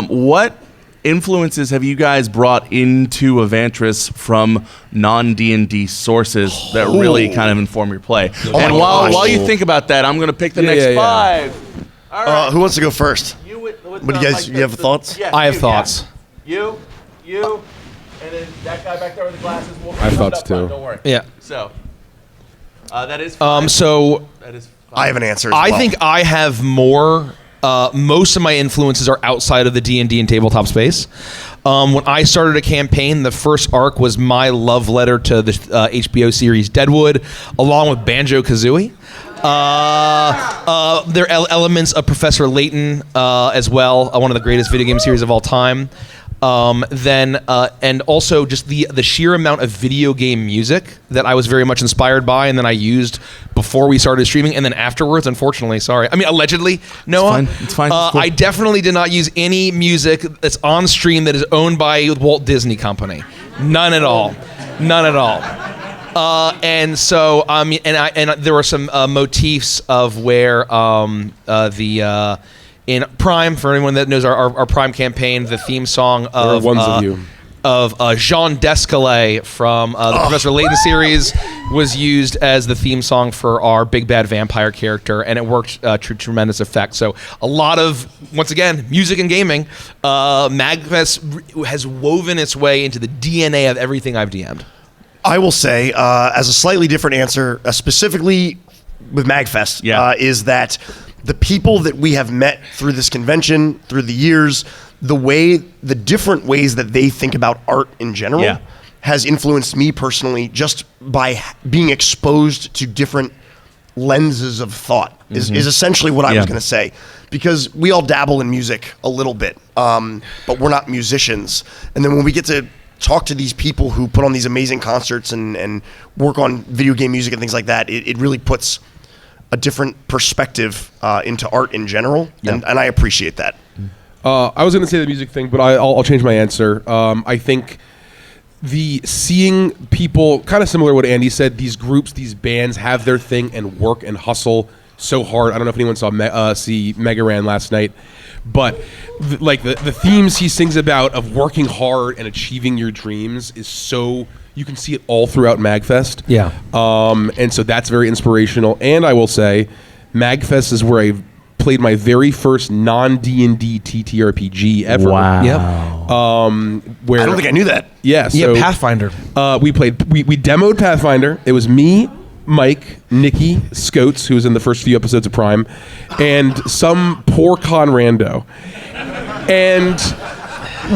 What influences have you guys brought into Avantris from non-D&D sources that really kind of inform your play? And while you think about that, I'm going to pick the next 5. All right. Who wants to go first? What do you guys? You have thoughts? Yes, I have thoughts. You, and then that guy back there with the glasses. I have thoughts too. Don't worry. Yeah. So that is 5. So that is 5. I have an answer. I think I have more. Most of my influences are outside of the D&D and tabletop space. When I started a campaign, the first arc was my love letter to the HBO series Deadwood, along with Banjo-Kazooie. There are elements of Professor Layton as well, one of the greatest video game series of all time. And also just the sheer amount of video game music that I was very much inspired by, and then I used before we started streaming, and then afterwards, unfortunately, allegedly, Noah. It's fine. It's cool. I definitely did not use any music that's on stream that is owned by Walt Disney Company. None at all. And so, and there were some motifs of where in Prime, for anyone that knows our Prime campaign, the theme song of Jean Descalais from the Professor Layton series was used as the theme song for our Big Bad Vampire character, and it worked to tremendous effect. So a lot of, once again, music and gaming. MAGFest has woven its way into the DNA of everything I've DM'd. I will say, as a slightly different answer, specifically with MAGFest, is that the people that we have met through this convention, through the years, the different ways that they think about art in general has influenced me personally just by being exposed to different lenses of thought is essentially what I was going to say. Because we all dabble in music a little bit, but we're not musicians. And then when we get to talk to these people who put on these amazing concerts and work on video game music and things like that, it really puts a different perspective into art in general, and I appreciate that. I was going to say the music thing, but I'll change my answer. I think seeing people, kind of similar to what Andy said, these groups, these bands have their thing and work and hustle so hard. I don't know if anyone saw see Mega Ran last night, but the themes he sings about of working hard and achieving your dreams is so, you can see it all throughout MAGFest. Yeah. And so that's very inspirational. And I will say, MAGFest is where I played my very first non-D&D TTRPG ever. Wow. Yep. Where I don't think I knew that. Yeah. So, Pathfinder. We demoed Pathfinder. It was me, Mike, Nikki, Scotes, who was in the first few episodes of Prime, and some poor con rando. And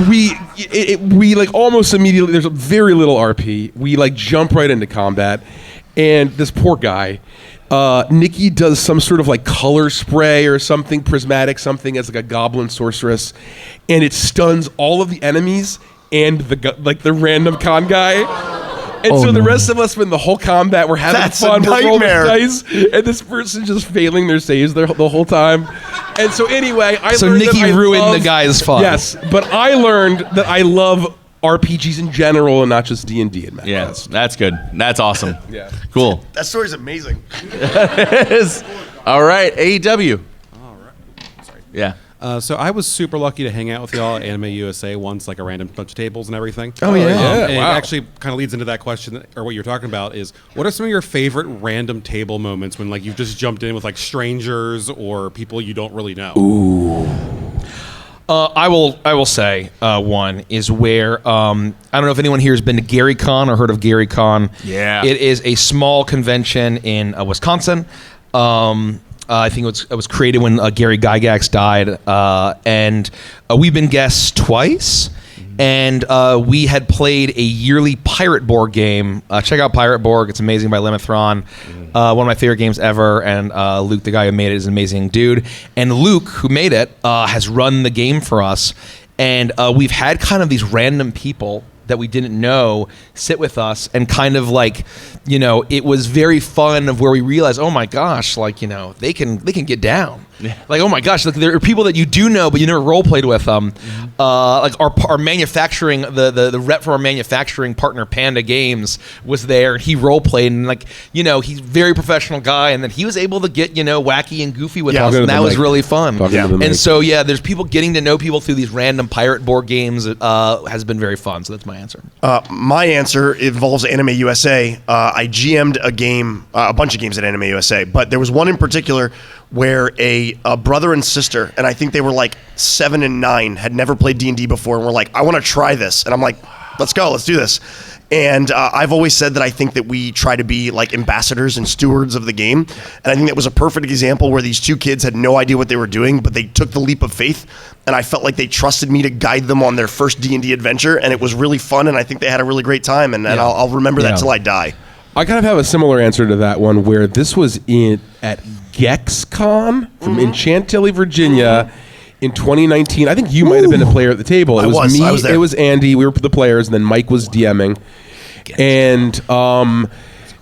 we like almost immediately, there's a very little RP. We like jump right into combat, and this poor guy, Nikki does some sort of like color spray or something, prismatic something as like a goblin sorceress, and it stuns all of the enemies and the random con guy. And so the rest of us spend the whole combat, we're having fun, we're rolling dice, and this person just failing their saves the whole time. And so anyway, I learned Nikki that I ruined love, the guy's fun. Yes, but I learned that I love RPGs in general and not just D&D and MAGFest. Yeah, that's good. That's awesome. Yeah. Cool. That story's amazing. It is. All right, AEW. All right. Sorry. Yeah. So I was super lucky to hang out with y'all at Anime USA once, like a random bunch of tables and everything. Oh, yeah. And it Wow. actually kind of leads into that question, or what you're talking about, is what are some of your favorite random table moments when like you've just jumped in with like strangers or people you don't really know? Ooh. I will say one is where I don't know if anyone here has been to GaryCon or heard of GaryCon. Yeah. It is a small convention in Wisconsin. I think it was created when Gary Gygax died, and we've been guests twice. And we had played a yearly pirate board game. Check out Pirate Borg; it's amazing, by Lemethron. One of my favorite games ever. And Luke, the guy who made it, is an amazing dude. And Luke, who made it, has run the game for us. And we've had kind of these random people that we didn't know sit with us, and kind of like, you know, it was very fun of where we realized, oh my gosh, like, you know, they can get down. Yeah. Like, oh my gosh, like, there are people that you do know but you never role played with them. Like our manufacturing, the rep from our manufacturing partner Panda Games was there, and he role played, and like, you know, he's a very professional guy, and then he was able to get, you know, wacky and goofy with us, and that was really fun. And so there's people getting to know people through these random pirate board games has been very fun. So that's my answer. My answer involves Anime USA. I GM'd a game, a bunch of games at Anime USA, but there was one in particular where a brother and sister, and I think they were like 7 and 9, had never played D&D before, and were like, I want to try this. And I'm like, let's go, let's do this. And I've always said that I think that we try to be like ambassadors and stewards of the game. And I think that was a perfect example where these two kids had no idea what they were doing, but they took the leap of faith. And I felt like they trusted me to guide them on their first D&D adventure. And it was really fun. And I think they had a really great time. And I'll remember that till I die. I kind of have a similar answer to that one, where this was at GexCon in Chantilly, Virginia. In 2019, I think you might have been a player at the table. It was me, I was there. It was Andy, we were the players, and then Mike was DMing. And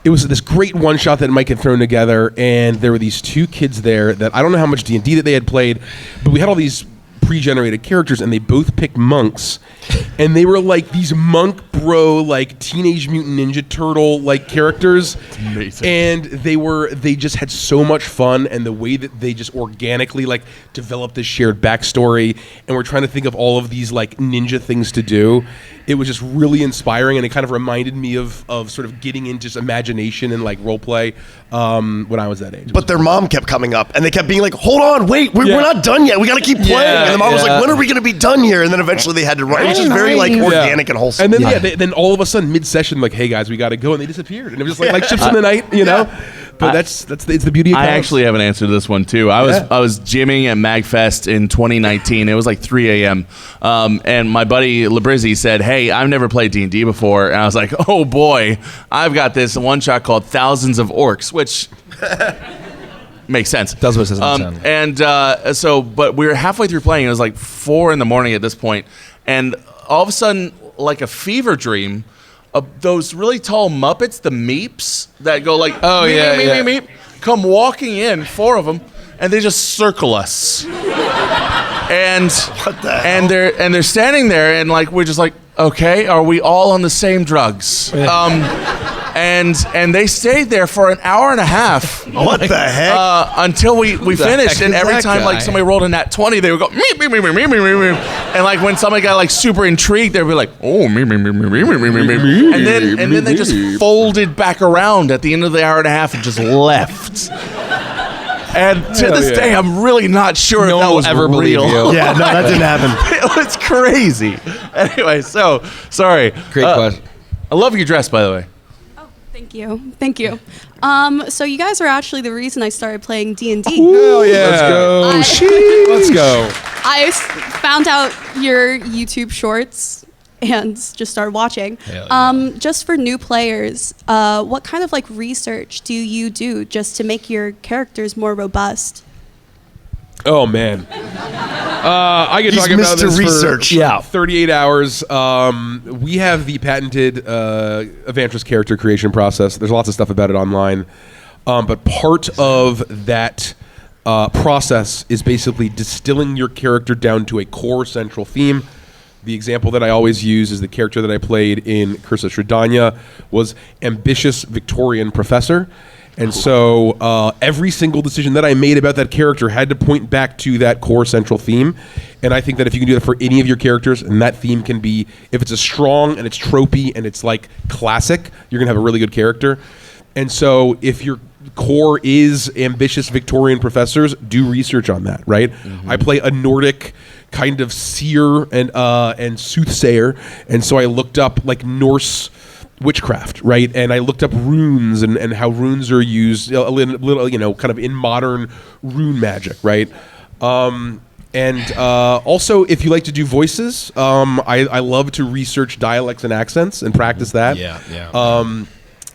it was this great one-shot that Mike had thrown together, and there were these two kids there that I don't know how much D&D that they had played, but we had all these pre-generated characters, and they both picked monks, and they were like these monk bro, like Teenage Mutant Ninja Turtle like characters. It's amazing. And they just had so much fun, and the way that they just organically like developed this shared backstory, and we're trying to think of all of these like ninja things to do. It was just really inspiring, and it kind of reminded me of sort of getting into just imagination and like role play when I was that age. But their mom kept coming up, and they kept being like, hold on, wait, we're not done yet. We got to keep playing. And the mom was like, when are we going to be done here? And then eventually they had to run. It was just very like organic and wholesome. And then then all of a sudden mid-session, like, hey guys, we got to go, and they disappeared. And it was just like ships in the night, you know. But it's the beauty of I comics. actually have an answer to this one too. I was gymming at MAGFest in 2019. It was like 3 a.m. And my buddy Labrizzi said, "Hey, I've never played D&D before." And I was like, "Oh boy, I've got this one shot called Thousands of Orcs," which makes sense. Does what it says on the tin. And so, but we were halfway through playing. It was like 4 a.m. at this point, and all of a sudden, like a fever dream, those really tall Muppets, the Meeps, that go like, meep, come walking in, 4 of them, and they just circle us. And what the hell? And they're standing there, and like we're just like, okay, are we all on the same drugs? And they stayed there for an hour and a half. What the heck? Until we finished, and every time like somebody rolled a nat 20, they would go meep, meep, meep, meep, meep, meep. And like when somebody got like super intrigued, they'd be like, oh, meep, meep, meep, meep, meep, meep, meep. And then they just folded back around at the end of the hour and a half and just left. And to this day, I'm really not sure if that was ever real. believe you. Yeah, no, that didn't happen. It was crazy. Anyway, so sorry. Great question. I love your dress, by the way. Thank you. Thank you. So you guys are actually the reason I started playing D&D. Hell yeah. Let's go. Let's go. I found out your YouTube shorts and just started watching. Just for new players, what kind of like research do you do just to make your characters more robust? Oh man, I could He's talk about this Research. for 38 hours. We have the patented Avantris character creation process. There's lots of stuff about it online, but part of that process is basically distilling your character down to a core central theme. The example that I always use is the character that I played in Curse of Shridanya was ambitious Victorian professor. And so every single decision that I made about that character had to point back to that core central theme. And I think that if you can do that for any of your characters, and that theme can be, if it's a strong and it's tropey and it's like classic, you're going to have a really good character. And so if your core is ambitious Victorian professors, do research on that, right? I play a Nordic kind of seer and soothsayer. And so I looked up like Norse witchcraft, right? And I looked up runes and how runes are used a little, kind of in modern rune magic, right? And also, if you like to do voices, I love to research dialects and accents and practice that.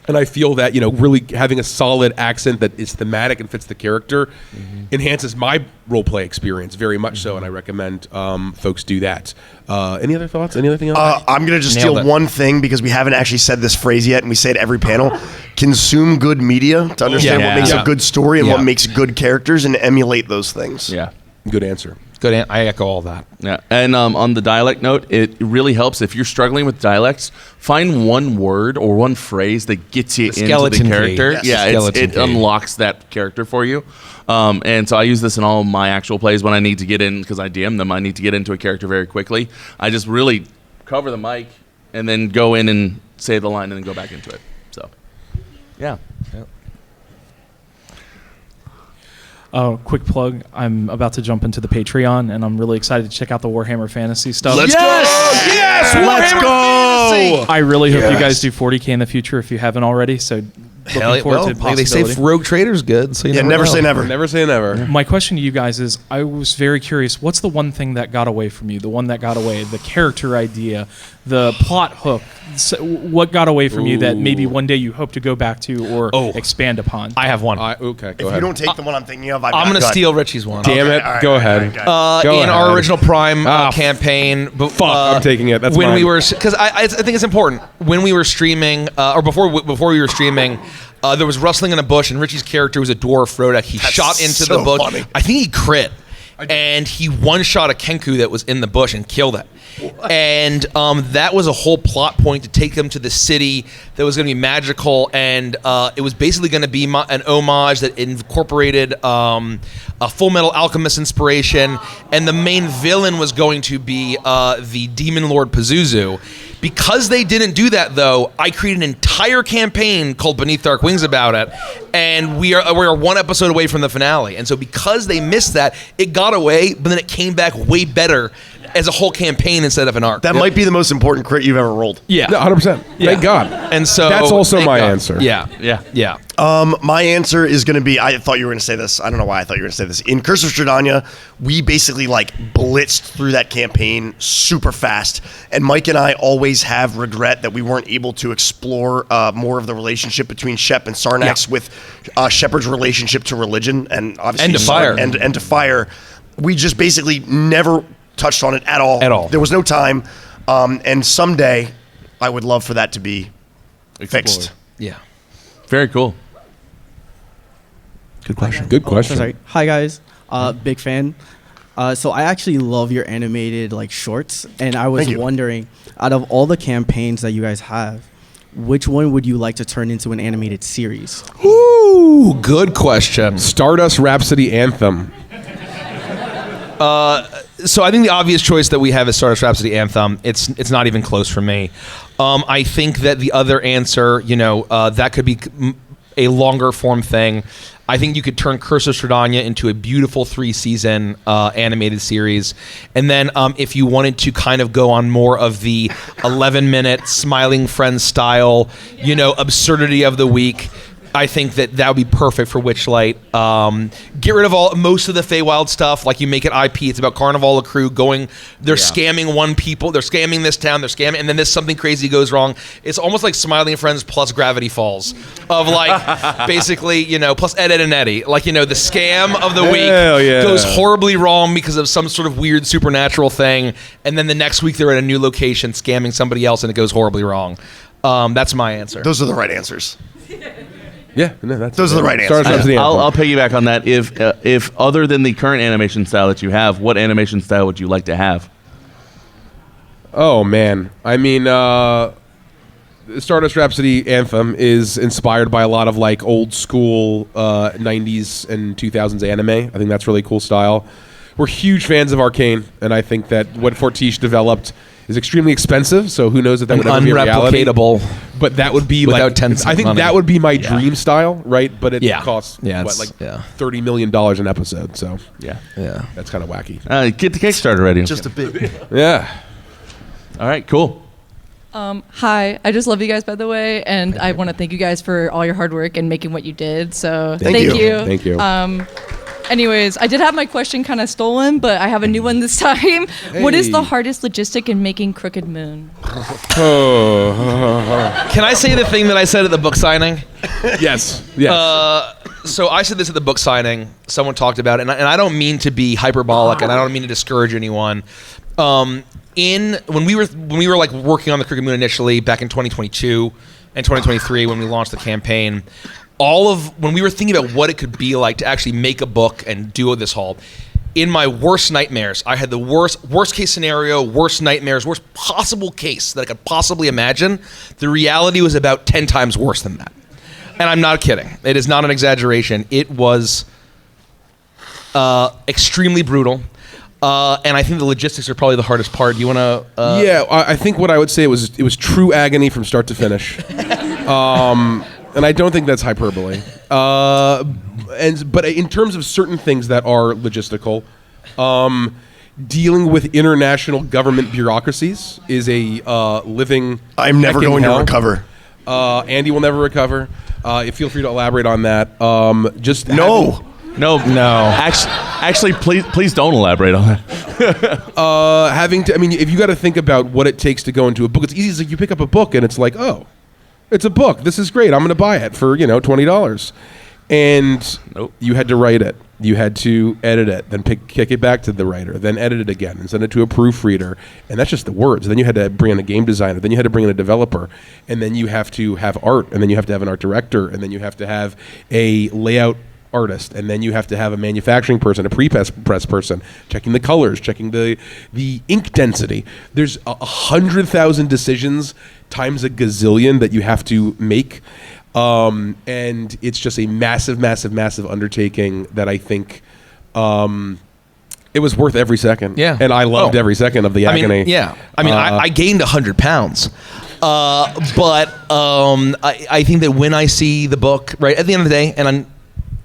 And I feel that, really having a solid accent that is thematic and fits the character enhances my role play experience very much so, and I recommend folks do that. Any other thoughts? Anything else? I'm going to just steal one thing because we haven't actually said this phrase yet, and we say it every panel. Consume good media to understand what makes a good story and what makes good characters, and emulate those things. Yeah. Good answer. I echo all that. Yeah, and on the dialect note, it really helps if you're struggling with dialects. Find one word or one phrase that gets you into the character. It unlocks that character for you. And so I use this in all of my actual plays when I need to get in, because I DM them. I need to get into a character very quickly. I just really cover the mic and then go in and say the line and then go back into it. So, yeah. Quick plug. I'm about to jump into the Patreon, and I'm really excited to check out the Warhammer Fantasy stuff. Let's go! Yes! Let's Warhammer go! Fantasy! I really hope you guys do 40K in the future if you haven't already. So looking forward to the they say possibility. Rogue Trader's good, so you never say never. Never say never. My question to you guys is, I was very curious, what's the one thing that got away from you? The one that got away, the character idea, the plot hook. What got away from you that maybe one day you hope to go back to or expand upon? I have one. Okay, If you don't take the one I'm thinking of, I'm going to steal Richie's one. Damn it. Go ahead. Go in ahead. our original Prime campaign. Fuck, I'm taking it. That's when mine. we were, because I think it's important. When we were streaming, or before we were streaming, there was rustling in a bush, and Richie's character was a dwarf Rhodak. He shot into the bush. Funny. I think he crit. And he one-shot a Kenku that was in the bush and killed it. And that was a whole plot point to take them to the city that was going to be magical, and it was basically going to be an homage that incorporated a Full Metal Alchemist inspiration, and the main villain was going to be the Demon Lord Pazuzu. Because they didn't do that, though, I created an entire campaign called Beneath Dark Wings about it, and we are one episode away from the finale. And so because they missed that, it got away, but then it came back way better as a whole campaign instead of an arc. That might be the most important crit you've ever rolled. Yeah. 100%. Thank God. And so that's also my answer. Yeah. My answer is going to be, I thought you were going to say this. I don't know why I thought you were going to say this. In Curse of Shridanya, we basically blitzed through that campaign super fast. And Mike and I always have regret that we weren't able to explore more of the relationship between Shep and Sarnax with Shepard's relationship to religion and obviously And to fire. And to fire. We just basically never touched on it at all. There was no time. And someday I would love for that to be fixed. Yeah. Very cool. Good question. Good question. Sorry. Hi guys, big fan. So I actually love your animated shorts, and I was wondering, out of all the campaigns that you guys have, which one would you like to turn into an animated series? Ooh, good question. Stardust Rhapsody Anthem. So I think the obvious choice that we have is Stardust Rhapsody Anthem. It's not even close for me. I think that the other answer, that could be a longer form thing. I think you could turn Curse of Strahdanya into a beautiful 3-season animated series. And then if you wanted to kind of go on more of the 11-minute Smiling Friends style, absurdity of the week, I think that would be perfect for Witchlight. Get rid of most of the Feywild stuff. Like, you make it IP. It's about Carnival Accru going. They're scamming one people. They're scamming this town. They're scamming, and then something crazy goes wrong. It's almost like Smiling Friends plus Gravity Falls, of like basically plus Ed, Edd and Eddy. Like the scam of the week goes horribly wrong because of some sort of weird supernatural thing, and then the next week they're at a new location scamming somebody else, and it goes horribly wrong. That's my answer. Those are the right answers. Yeah, no, those are the right answers. I'll piggyback on that. If other than the current animation style that you have, what animation style would you like to have? Oh man, I mean, Stardust Rhapsody Anthem is inspired by a lot of like old school 90s and 2000s anime. I think that's really cool style. We're huge fans of Arcane, and I think that what Fortiche developed is extremely expensive, so who knows if that would ever be a reality. Unreplicatable. But that would be without like 10 cents I think money. that would be my dream style, right? But it costs it's $30 million an episode, so yeah, that's kind of wacky. Get the Kickstarter ready. Just a bit. Yeah. All right, cool. Hi, I just love you guys, by the way, and I want to thank you guys for all your hard work and making what you did. So Thank you. Thank you. Anyways, I did have my question kind of stolen, but I have a new one this time. What is the hardest logistic in making Crooked Moon? Can I say the thing that I said at the book signing? Yes. So I said this at the book signing. Someone talked about it, and I don't mean to be hyperbolic, and I don't mean to discourage anyone. When we were like working on the Crooked Moon initially back in 2022 and 2023 when we launched the campaign, when we were thinking about what it could be like to actually make a book and do this whole, in my worst nightmares, I had the worst case scenario, worst nightmares, worst possible case that I could possibly imagine. The reality was about 10 times worse than that. And I'm not kidding. It is not an exaggeration. It was extremely brutal. And I think the logistics are probably the hardest part. Do you want to? I think what I would say it was true agony from start to finish. And I don't think that's hyperbole. But in terms of certain things that are logistical, dealing with international government bureaucracies is a living. I'm never going to recover. Andy will never recover. Feel free to elaborate on that. No. Actually, please don't elaborate on that. If you got to think about what it takes to go into a book, it's easy. It's like you pick up a book and it's like, oh, it's a book. This is great. I'm going to buy it for $20. And you had to write it. You had to edit it, then kick it back to the writer, then edit it again and send it to a proofreader. And that's just the words. Then you had to bring in a game designer. Then you had to bring in a developer. And then you have to have art. And then you have to have an art director. And then you have to have a layout artist, and then you have to have a manufacturing person, a pre-press person, checking the colors, checking the ink density. There's 100,000 decisions times a gazillion that you have to make, and it's just a massive, massive, massive undertaking that I think it was worth every second. Yeah, and I loved every second of the agony. I gained 100 pounds. But I think that when I see the book, right at the end of the day, and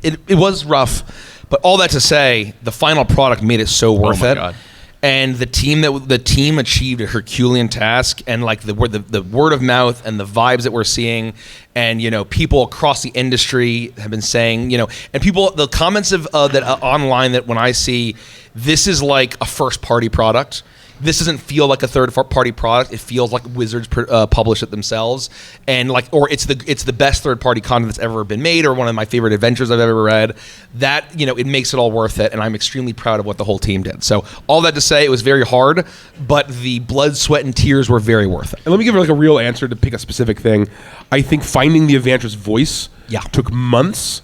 it was rough, but all that to say, the final product made it so worth it. God. And the team achieved a Herculean task, and like the word of mouth and the vibes that we're seeing, and people across the industry have been saying, and the comments of that online that when I see, this is like a first party product. This doesn't feel like a third-party product. It feels like Wizards publish it themselves, and or it's the best third-party content that's ever been made, or one of my favorite adventures I've ever read. That it makes it all worth it, and I'm extremely proud of what the whole team did. So all that to say, it was very hard, but the blood, sweat, and tears were very worth it. And let me give a real answer to pick a specific thing. I think finding the Avantris voice took months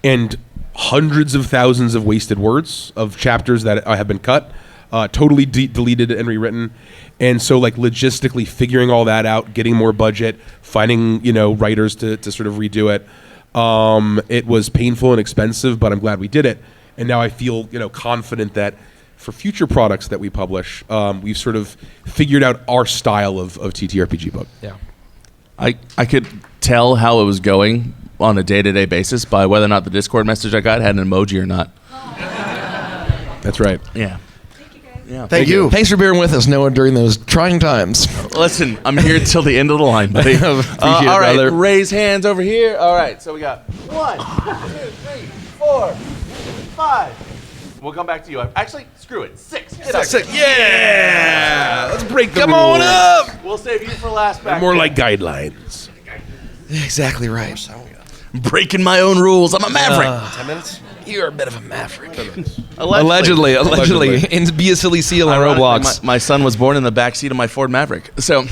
and hundreds of thousands of wasted words of chapters that have been cut. Totally deleted and rewritten, and so logistically figuring all that out, getting more budget, finding writers to sort of redo it. It was painful and expensive, but I'm glad we did it. And now I feel confident that for future products that we publish, we've sort of figured out our style of TTRPG book. Yeah, I could tell how it was going on a day-to-day basis by whether or not the Discord message I got had an emoji or not. That's right. Yeah. Yeah. Thank you. Thanks for bearing with us, Noah, during those trying times. Listen, I'm here till the end of the line, buddy. Appreciate it, all right, brother. raise hands over here. All right, so we got 1, 2, 3, 4, 5. We'll come back to you. Actually, screw it. 6. Hit us. 6. Yeah. Let's break the Come rules. on up. We'll save you for last. They're Back more there. like guidelines. Exactly right. Breaking my own rules. I'm a maverick. 10 minutes? You're a bit of a maverick. Allegedly. Allegedly. And be a silly seal on Ironically, Roblox. My son was born in the backseat of my Ford Maverick. So,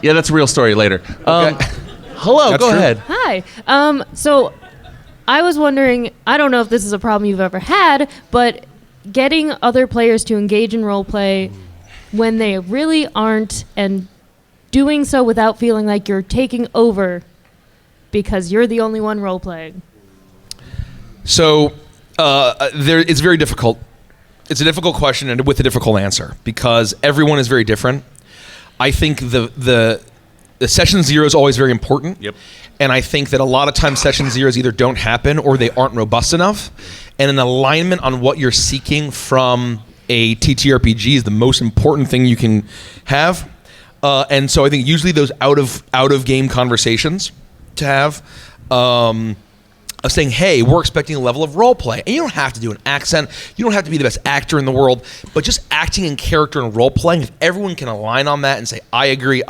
yeah, that's a real story later. Hello, That's go true. ahead. Hi. So I was wondering, I don't know if this is a problem you've ever had, but getting other players to engage in role play when they really aren't, and doing so without feeling like you're taking over because you're the only one role playing. So it's very difficult. It's a difficult question and with a difficult answer because everyone is very different. I think the session 0 is always very important. Yep. And I think that a lot of times session 0s either don't happen or they aren't robust enough. And an alignment on what you're seeking from a TTRPG is the most important thing you can have. And so I think usually those out of game conversations to have of saying, hey, we're expecting a level of role play. And you don't have to do an accent. You don't have to be the best actor in the world. But just acting in character and role playing, if everyone can align on that and say, I agree,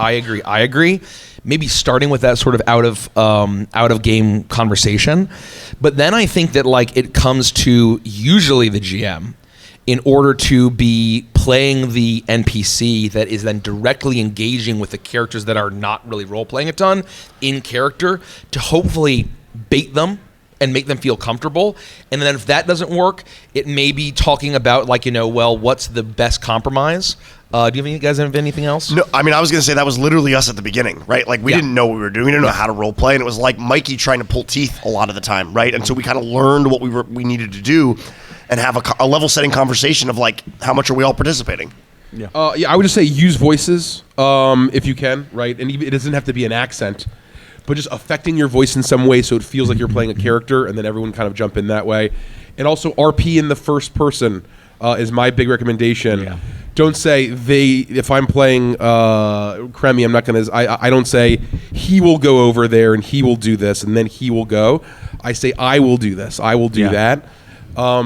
maybe starting with that sort of out of game conversation. But then I think that like it comes to usually the GM in order to be playing the NPC that is then directly engaging with the characters that are not really role playing a ton in character to hopefully bait them and make them feel comfortable. And then if that doesn't work, it may be talking about like, what's the best compromise? Do you guys have anything else? No, I mean, I was going to say that was literally us at the beginning, right? Like, we didn't know what we were doing. We didn't know how to role play. And it was like Mikey trying to pull teeth a lot of the time, right? And so we kind of learned what we needed to do and have a level-setting conversation of, like, how much are we all participating? Yeah, I would just say use voices if you can, right? And it doesn't have to be an accent, but just affecting your voice in some way so it feels like you're playing a character, and then everyone kind of jump in that way. And also RP in the first person is my big recommendation. Yeah. Don't say if I'm playing Kremi, I'm not going to, I don't say he will go over there and he will do this and then he will go. I say I will do this, I will do that.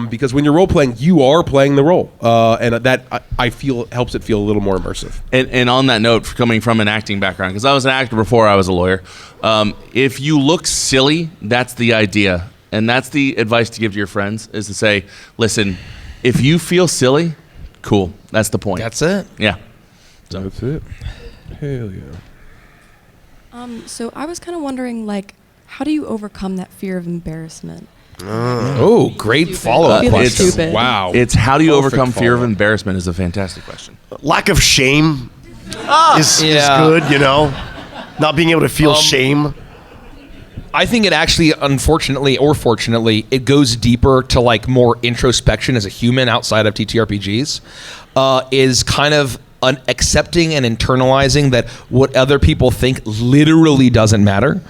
Because when you're role playing, you are playing the role, and that I feel helps it feel a little more immersive. And on that note, coming from an acting background, because I was an actor before I was a lawyer, if you look silly, that's the idea, and that's the advice to give to your friends is to say, listen, if you feel silly, cool, that's the point. That's it. Yeah, so. That's it. Hell yeah. So I was kind of wondering, like, how do you overcome that fear of embarrassment? Oh, great follow-up question. Wow. It's how do you Perfect overcome fear of follow-up. embarrassment is a fantastic question. Lack of shame is good, Not being able to feel shame. I think it actually, unfortunately or fortunately, it goes deeper to like more introspection as a human outside of TTRPGs, is kind of accepting and internalizing that what other people think literally doesn't matter.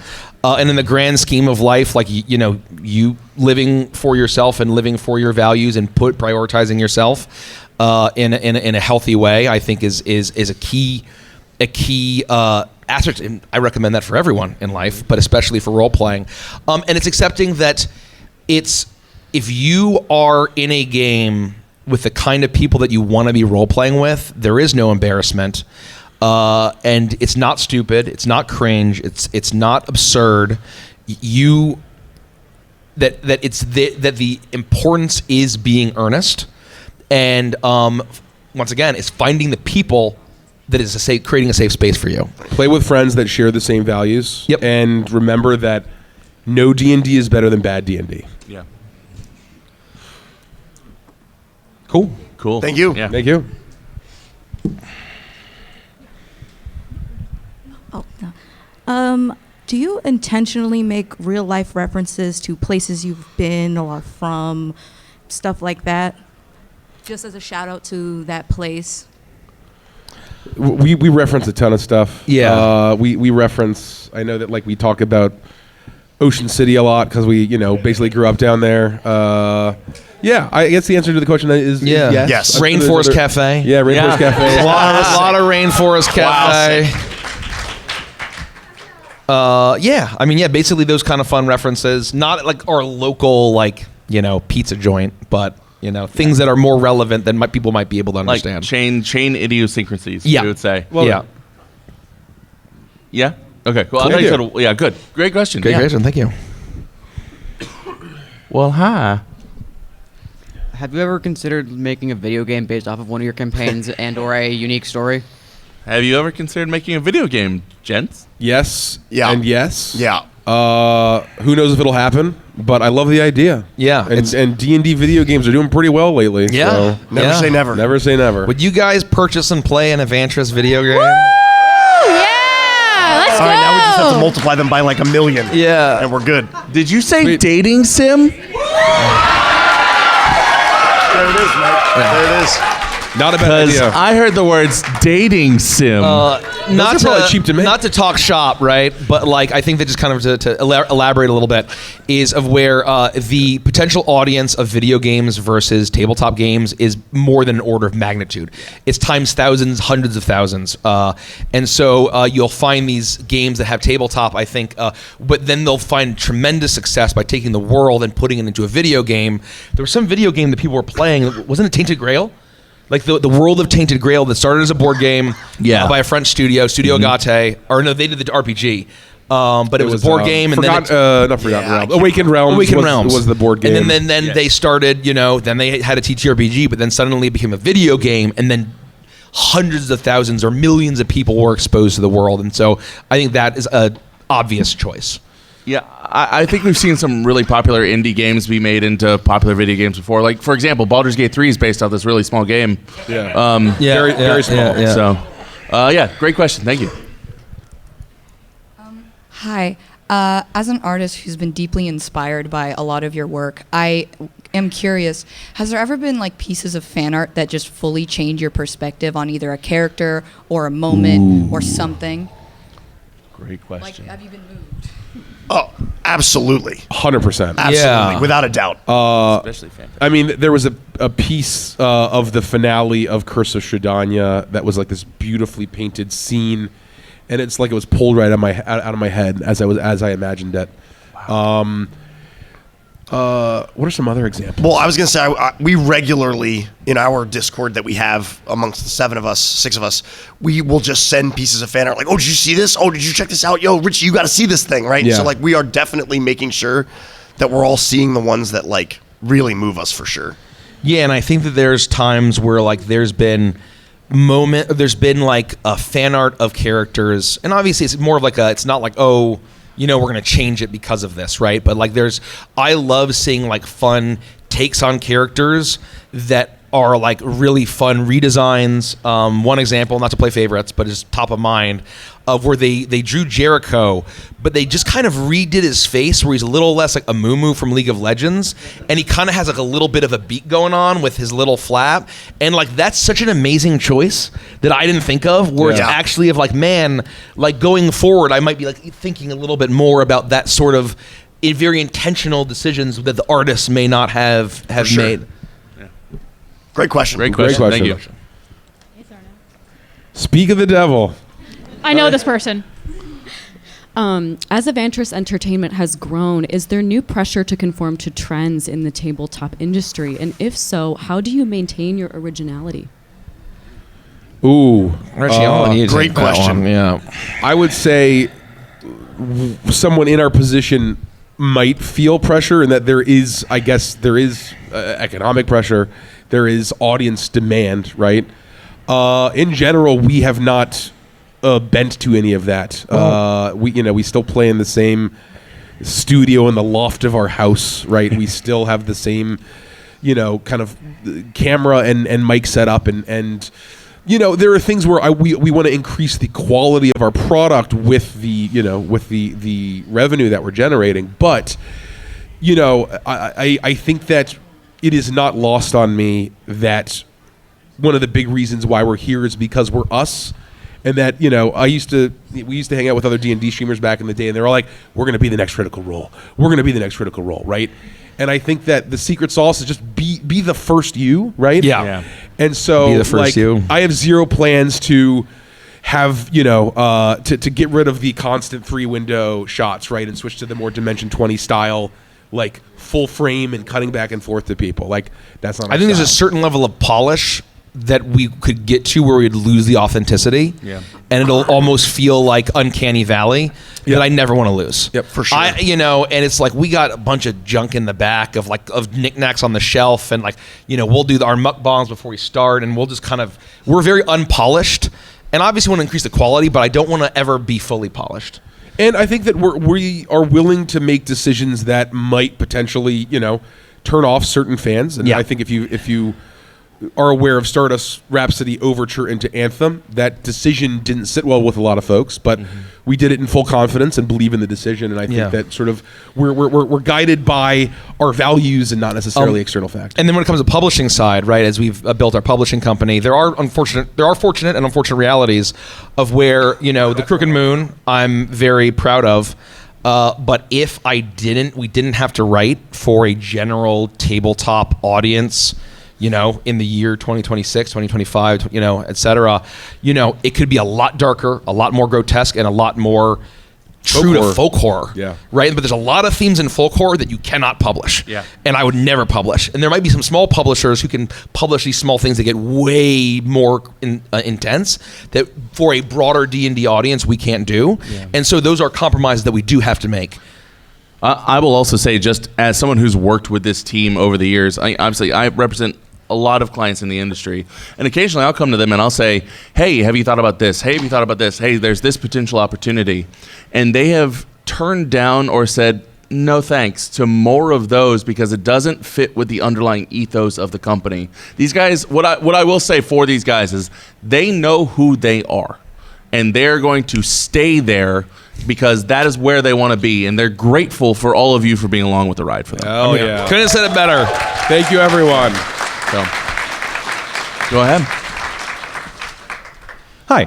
And in the grand scheme of life, like, you living for yourself and living for your values and prioritizing yourself in a healthy way, I think is a key aspect. And I recommend that for everyone in life, but especially for role playing. And it's accepting that if you are in a game with the kind of people that you want to be role playing with, there is no embarrassment. And it's not stupid. It's not cringe. It's not absurd. That the importance is being earnest, and once again, it's finding the people that is creating a safe space for you. Play with friends that share the same values. Yep. And remember that no D&D is better than bad D&D. Yeah. Cool. Thank you. Yeah. Thank you. Do you intentionally make real life references to places you've been or from, stuff like that? Just as a shout out to that place. We reference a ton of stuff. Yeah. We reference, I know that like we talk about Ocean City a lot because we, basically grew up down there. Yeah, I guess the answer to the question is yes. Rainforest Cafe. Yeah, Rainforest Cafe. A lot of Rainforest Cafe. Basically those kind of fun references. Not like our local, pizza joint, but things that are more relevant than people might be able to understand. Like chain idiosyncrasies. Yeah. You would say. Well, yeah. Yeah. Okay. Cool. Cool. Yeah. Good. Great question. Great question. Thank you. Well, hi. Have you ever considered making a video game based off of one of your campaigns and/or a unique story? Have you ever considered making a video game, gents? Yes. Yeah. And yes. Yeah. Who knows if it'll happen? But I love the idea. Yeah. And D&D video games are doing pretty well lately. Yeah. So Never say never. Never say never. Would you guys purchase and play an Avantris video game? All right, now we just have to multiply them by like 1 million. Yeah. And we're good. Did you say dating sim? There it is, Mike. There it is. Not a bad idea. I heard the words dating sim. Not probably cheap to make. Not to talk shop, right? But I think that just kind of to elaborate a little bit is of where the potential audience of video games versus tabletop games is more than an order of magnitude. It's times thousands, hundreds of thousands, and so you'll find these games that have tabletop. I think, but then they'll find tremendous success by taking the world and putting it into a video game. There was some video game that people were playing. Wasn't it Tainted Grail? Like the world of Tainted Grail that started as a board game by a French studio, Studio Gate. Or no, they did the RPG. But it was a board game. And then Awakened Realms was the board game. And then they started, then they had a TTRPG, but then suddenly it became a video game. And then hundreds of thousands or millions of people were exposed to the world. And so I think that is an obvious choice. Yeah, I think we've seen some really popular indie games be made into popular video games before. Like, for example, Baldur's Gate 3 is based off this really small game. Yeah. Very small. Yeah. So, great question. Thank you. Hi. As an artist who's been deeply inspired by a lot of your work, I am curious, has there ever been pieces of fan art that just fully change your perspective on either a character or a moment or something? Great question. Have you been moved? Oh, absolutely. 100%. Absolutely, without a doubt. Especially fantastic. I mean, there was a piece of the finale of Curse of Shredanya that was like this beautifully painted scene, and it's like it was pulled right out of my head as I imagined it. Wow. What are some other examples? Well, I was going to say, we regularly, in our Discord that we have amongst the 6 of us, we will just send pieces of fan art like, oh, did you see this? Oh, did you check this out? Yo, Richie, you got to see this thing, right? Yeah. So, we are definitely making sure that we're all seeing the ones that, really move us for sure. Yeah, and I think that there's times where, there's been a fan art of characters, and obviously it's more of it's not we're going to change it because of this, right? But I love seeing fun takes on characters that are really fun redesigns. One example, not to play favorites, but is top of mind, of where they drew Jericho, but they just kind of redid his face where he's a little less like a Mumu from League of Legends, and he kind of has a little bit of a beat going on with his little flap, and that's such an amazing choice that I didn't think of, where it's actually of going forward, I might be thinking a little bit more about that sort of very intentional decisions that the artists may not have made. Great question. Great question. Thank you. Speak of the devil. I know this person. As Avantris Entertainment has grown, is there new pressure to conform to trends in the tabletop industry? And if so, how do you maintain your originality? Ooh. Great question. Yeah. I would say someone in our position might feel pressure, and that there is economic pressure. There is audience demand, right? In general, we have not bent to any of that. We still play in the same studio in the loft of our house, right? We still have the same, kind of camera and mic set up, and there are things where we want to increase the quality of our product with the revenue that we're generating. But I think that it is not lost on me that one of the big reasons why we're here is because we're us, and that we used to hang out with other D&D streamers back in the day, and they're all like, "We're going to be the next Critical Role. We're going to be the next Critical Role," right? And I think that the secret sauce is just be the first you, right? Yeah. And so, Be the first you. I have zero plans to have to get rid of the constant 3-window shots, right, and switch to the more Dimension 20 style, like full frame and cutting back and forth to people. Like that's not. I think there's a certain level of polish that we could get to where we'd lose the authenticity, and it'll almost feel like Uncanny Valley that I never want to lose. Yep, for sure. And it's like we got a bunch of junk in the back of knickknacks on the shelf, and we'll do our mukbangs before we start, and we'll just we're very unpolished, and obviously want to increase the quality, but I don't want to ever be fully polished. And I think that we are willing to make decisions that might potentially turn off certain fans, and I think if you are aware of Stardust Rhapsody Overture into Anthem, that decision didn't sit well with a lot of folks, but we did it in full confidence and believe in the decision, and I think that sort of we're guided by our values and not necessarily external factors. And then when it comes to publishing side, right, as we've built our publishing company, there are fortunate and unfortunate realities of where the Crooked Moon I'm very proud of. But if we didn't have to write for a general tabletop audience, in the year 2026, 2025, et cetera, it could be a lot darker, a lot more grotesque, and a lot more true to folk horror. Yeah. Right? But there's a lot of themes in folk horror that you cannot publish. Yeah. And I would never publish. And there might be some small publishers who can publish these small things that get way more intense that for a broader D&D audience we can't do. Yeah. And so those are compromises that we do have to make. I will also say, just as someone who's worked with this team over the years, I represent a lot of clients in the industry, and occasionally I'll come to them and I'll say, "Hey, have you thought about this? Hey, have you thought about this? Hey, there's this potential opportunity," and they have turned down or said no thanks to more of those because it doesn't fit with the underlying ethos of the company. These guys, what I will say for these guys is they know who they are, and they're going to stay there because that is where they want to be, and they're grateful for all of you for being along with the ride for them. Oh, yeah. Couldn't have said it better. Thank you, everyone. So, go ahead. Hi.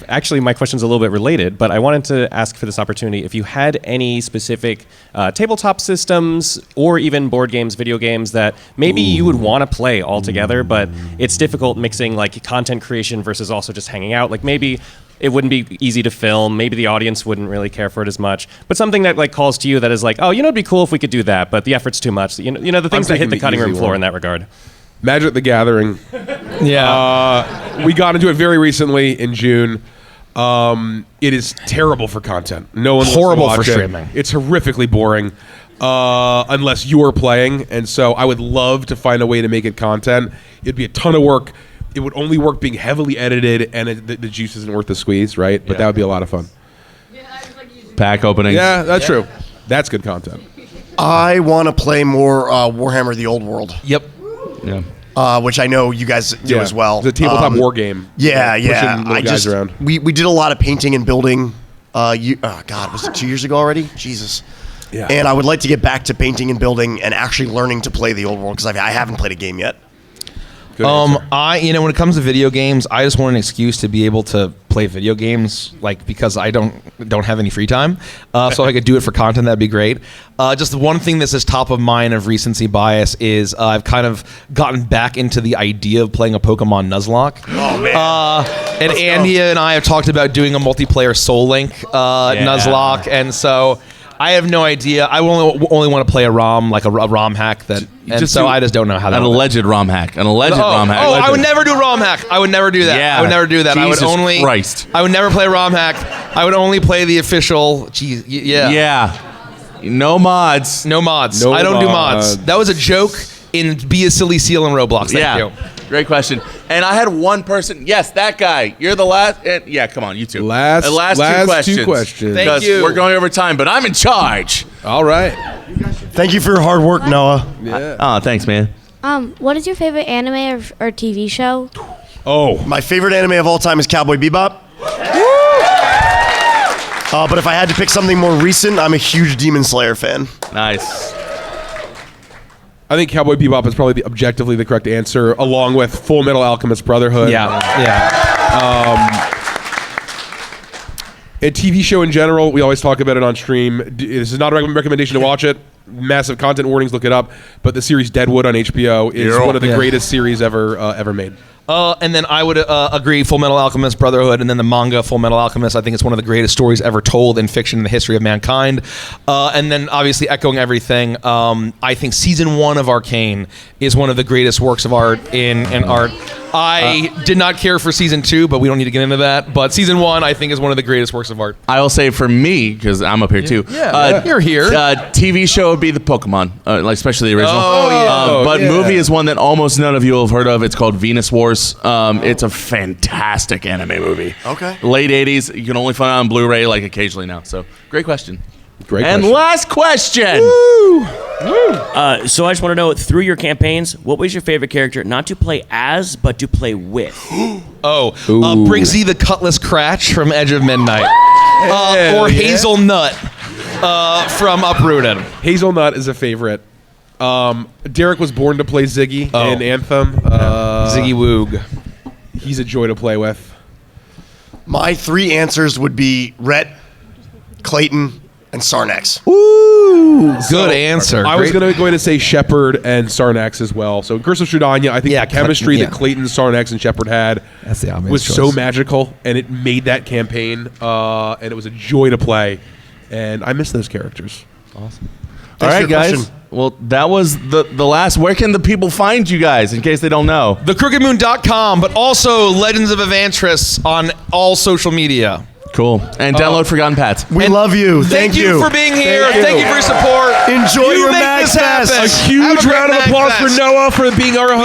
Actually, my question's a little bit related, but I wanted to ask for this opportunity if you had any specific tabletop systems or even board games, video games that maybe you would want to play all together, but it's difficult mixing content creation versus also just hanging out. Like maybe it wouldn't be easy to film. Maybe the audience wouldn't really care for it as much. But something that calls to you that is it'd be cool if we could do that, but the effort's too much. The things that hit the cutting room floor in that regard. Magic the Gathering. Yeah. We got into it very recently in June. It is terrible for content. No one horrible wants to watch for it. streaming. It's horrifically boring unless you are playing. And so I would love to find a way to make it content. It'd be a ton of work. It would only work being heavily edited, and the juice isn't worth the squeeze, right? But that would be a lot of fun. Pack openings. Yeah, that's true. That's good content. I want to play more Warhammer: The Old World. Yep. Yeah. Which I know you guys do as well. The tabletop war game. Yeah. Pushing guys around. We did a lot of painting and building. God, was it 2 years ago already? Jesus. Yeah. And I would like to get back to painting and building and actually learning to play the Old World because I haven't played a game yet. When it comes to video games, I just want an excuse to be able to play video games, because I don't have any free time. So if I could do it for content, that'd be great. Just one thing that's just top of mind of recency bias is I've kind of gotten back into the idea of playing a Pokemon Nuzlocke. Oh man! And Andy and I have talked about doing a multiplayer Soul Link Nuzlocke, and so I have no idea. I only want to play a ROM, like a ROM hack I just don't know how that. An alleged ROM hack. ROM hack. I would never do ROM hack. I would never do that. Yeah. I would never do that. Jesus Christ. I would never play ROM hack. I would only play the official. Yeah. No mods. No mods. I don't do mods. That was a joke in Be a Silly Seal in Roblox. Thank you. Great question. And I had one person. Yes, that guy. You're the last. Come on, you two. Last two questions. Thank you. We're going over time, but I'm in charge. All right. Thank you for your hard work, Noah. Yeah. Thanks, man. What is your favorite anime or TV show? Oh, my favorite anime of all time is Cowboy Bebop. But if I had to pick something more recent, I'm a huge Demon Slayer fan. Nice. I think Cowboy Bebop is probably objectively the correct answer, along with Full Metal Alchemist Brotherhood. Yeah. A TV show in general, we always talk about it on stream. This is not a recommendation to watch it. Massive content warnings, look it up. But the series Deadwood on HBO is one of the greatest series ever made. And then I would agree, Full Metal Alchemist Brotherhood, and then the manga Full Metal Alchemist. I think it's one of the greatest stories ever told in fiction in the history of mankind. And then obviously echoing everything, I think season 1 of Arcane is one of the greatest works of art in art. I did not care for season 2, but we don't need to get into that. But season 1, I think, is one of the greatest works of art. I will say for me, because I'm up here too. You're here. TV show would be the Pokemon, like especially the original. But yeah. movie is one that almost none of you will have heard of. It's called Venus Wars. It's a fantastic anime movie. Okay. Late 80s. You can only find it on Blu-ray like occasionally now. So great question. Great and question. last question. So I just want to know, through your campaigns, what was your favorite character not to play as, but to play with? Briggsy the Cutlass Cratch from Edge of Midnight. Or Hazelnut from Uprooted. Hazelnut is a favorite. Derek was born to play Ziggy in Anthem. Ziggy Woog. He's a joy to play with. My 3 answers would be Rhett, Clayton, and Sarnax. Ooh, good answer. I was going to say Shepard and Sarnax as well. So Curse of Strahdanya, I think the chemistry that Clayton, Sarnax, and Shepard had was so magical, and it made that campaign, and it was a joy to play. And I miss those characters. Awesome. All right, guys. Well, that was the last. Where can the people find you guys, in case they don't know? TheCrookedMoon.com, but also Legends of Avantris on all social media. Cool. And download Forgotten Pats. We love you. Thank you for being here. Thank you for your support. Enjoy your MAGFest. MAGFest. A huge round of applause for Noah for being our host.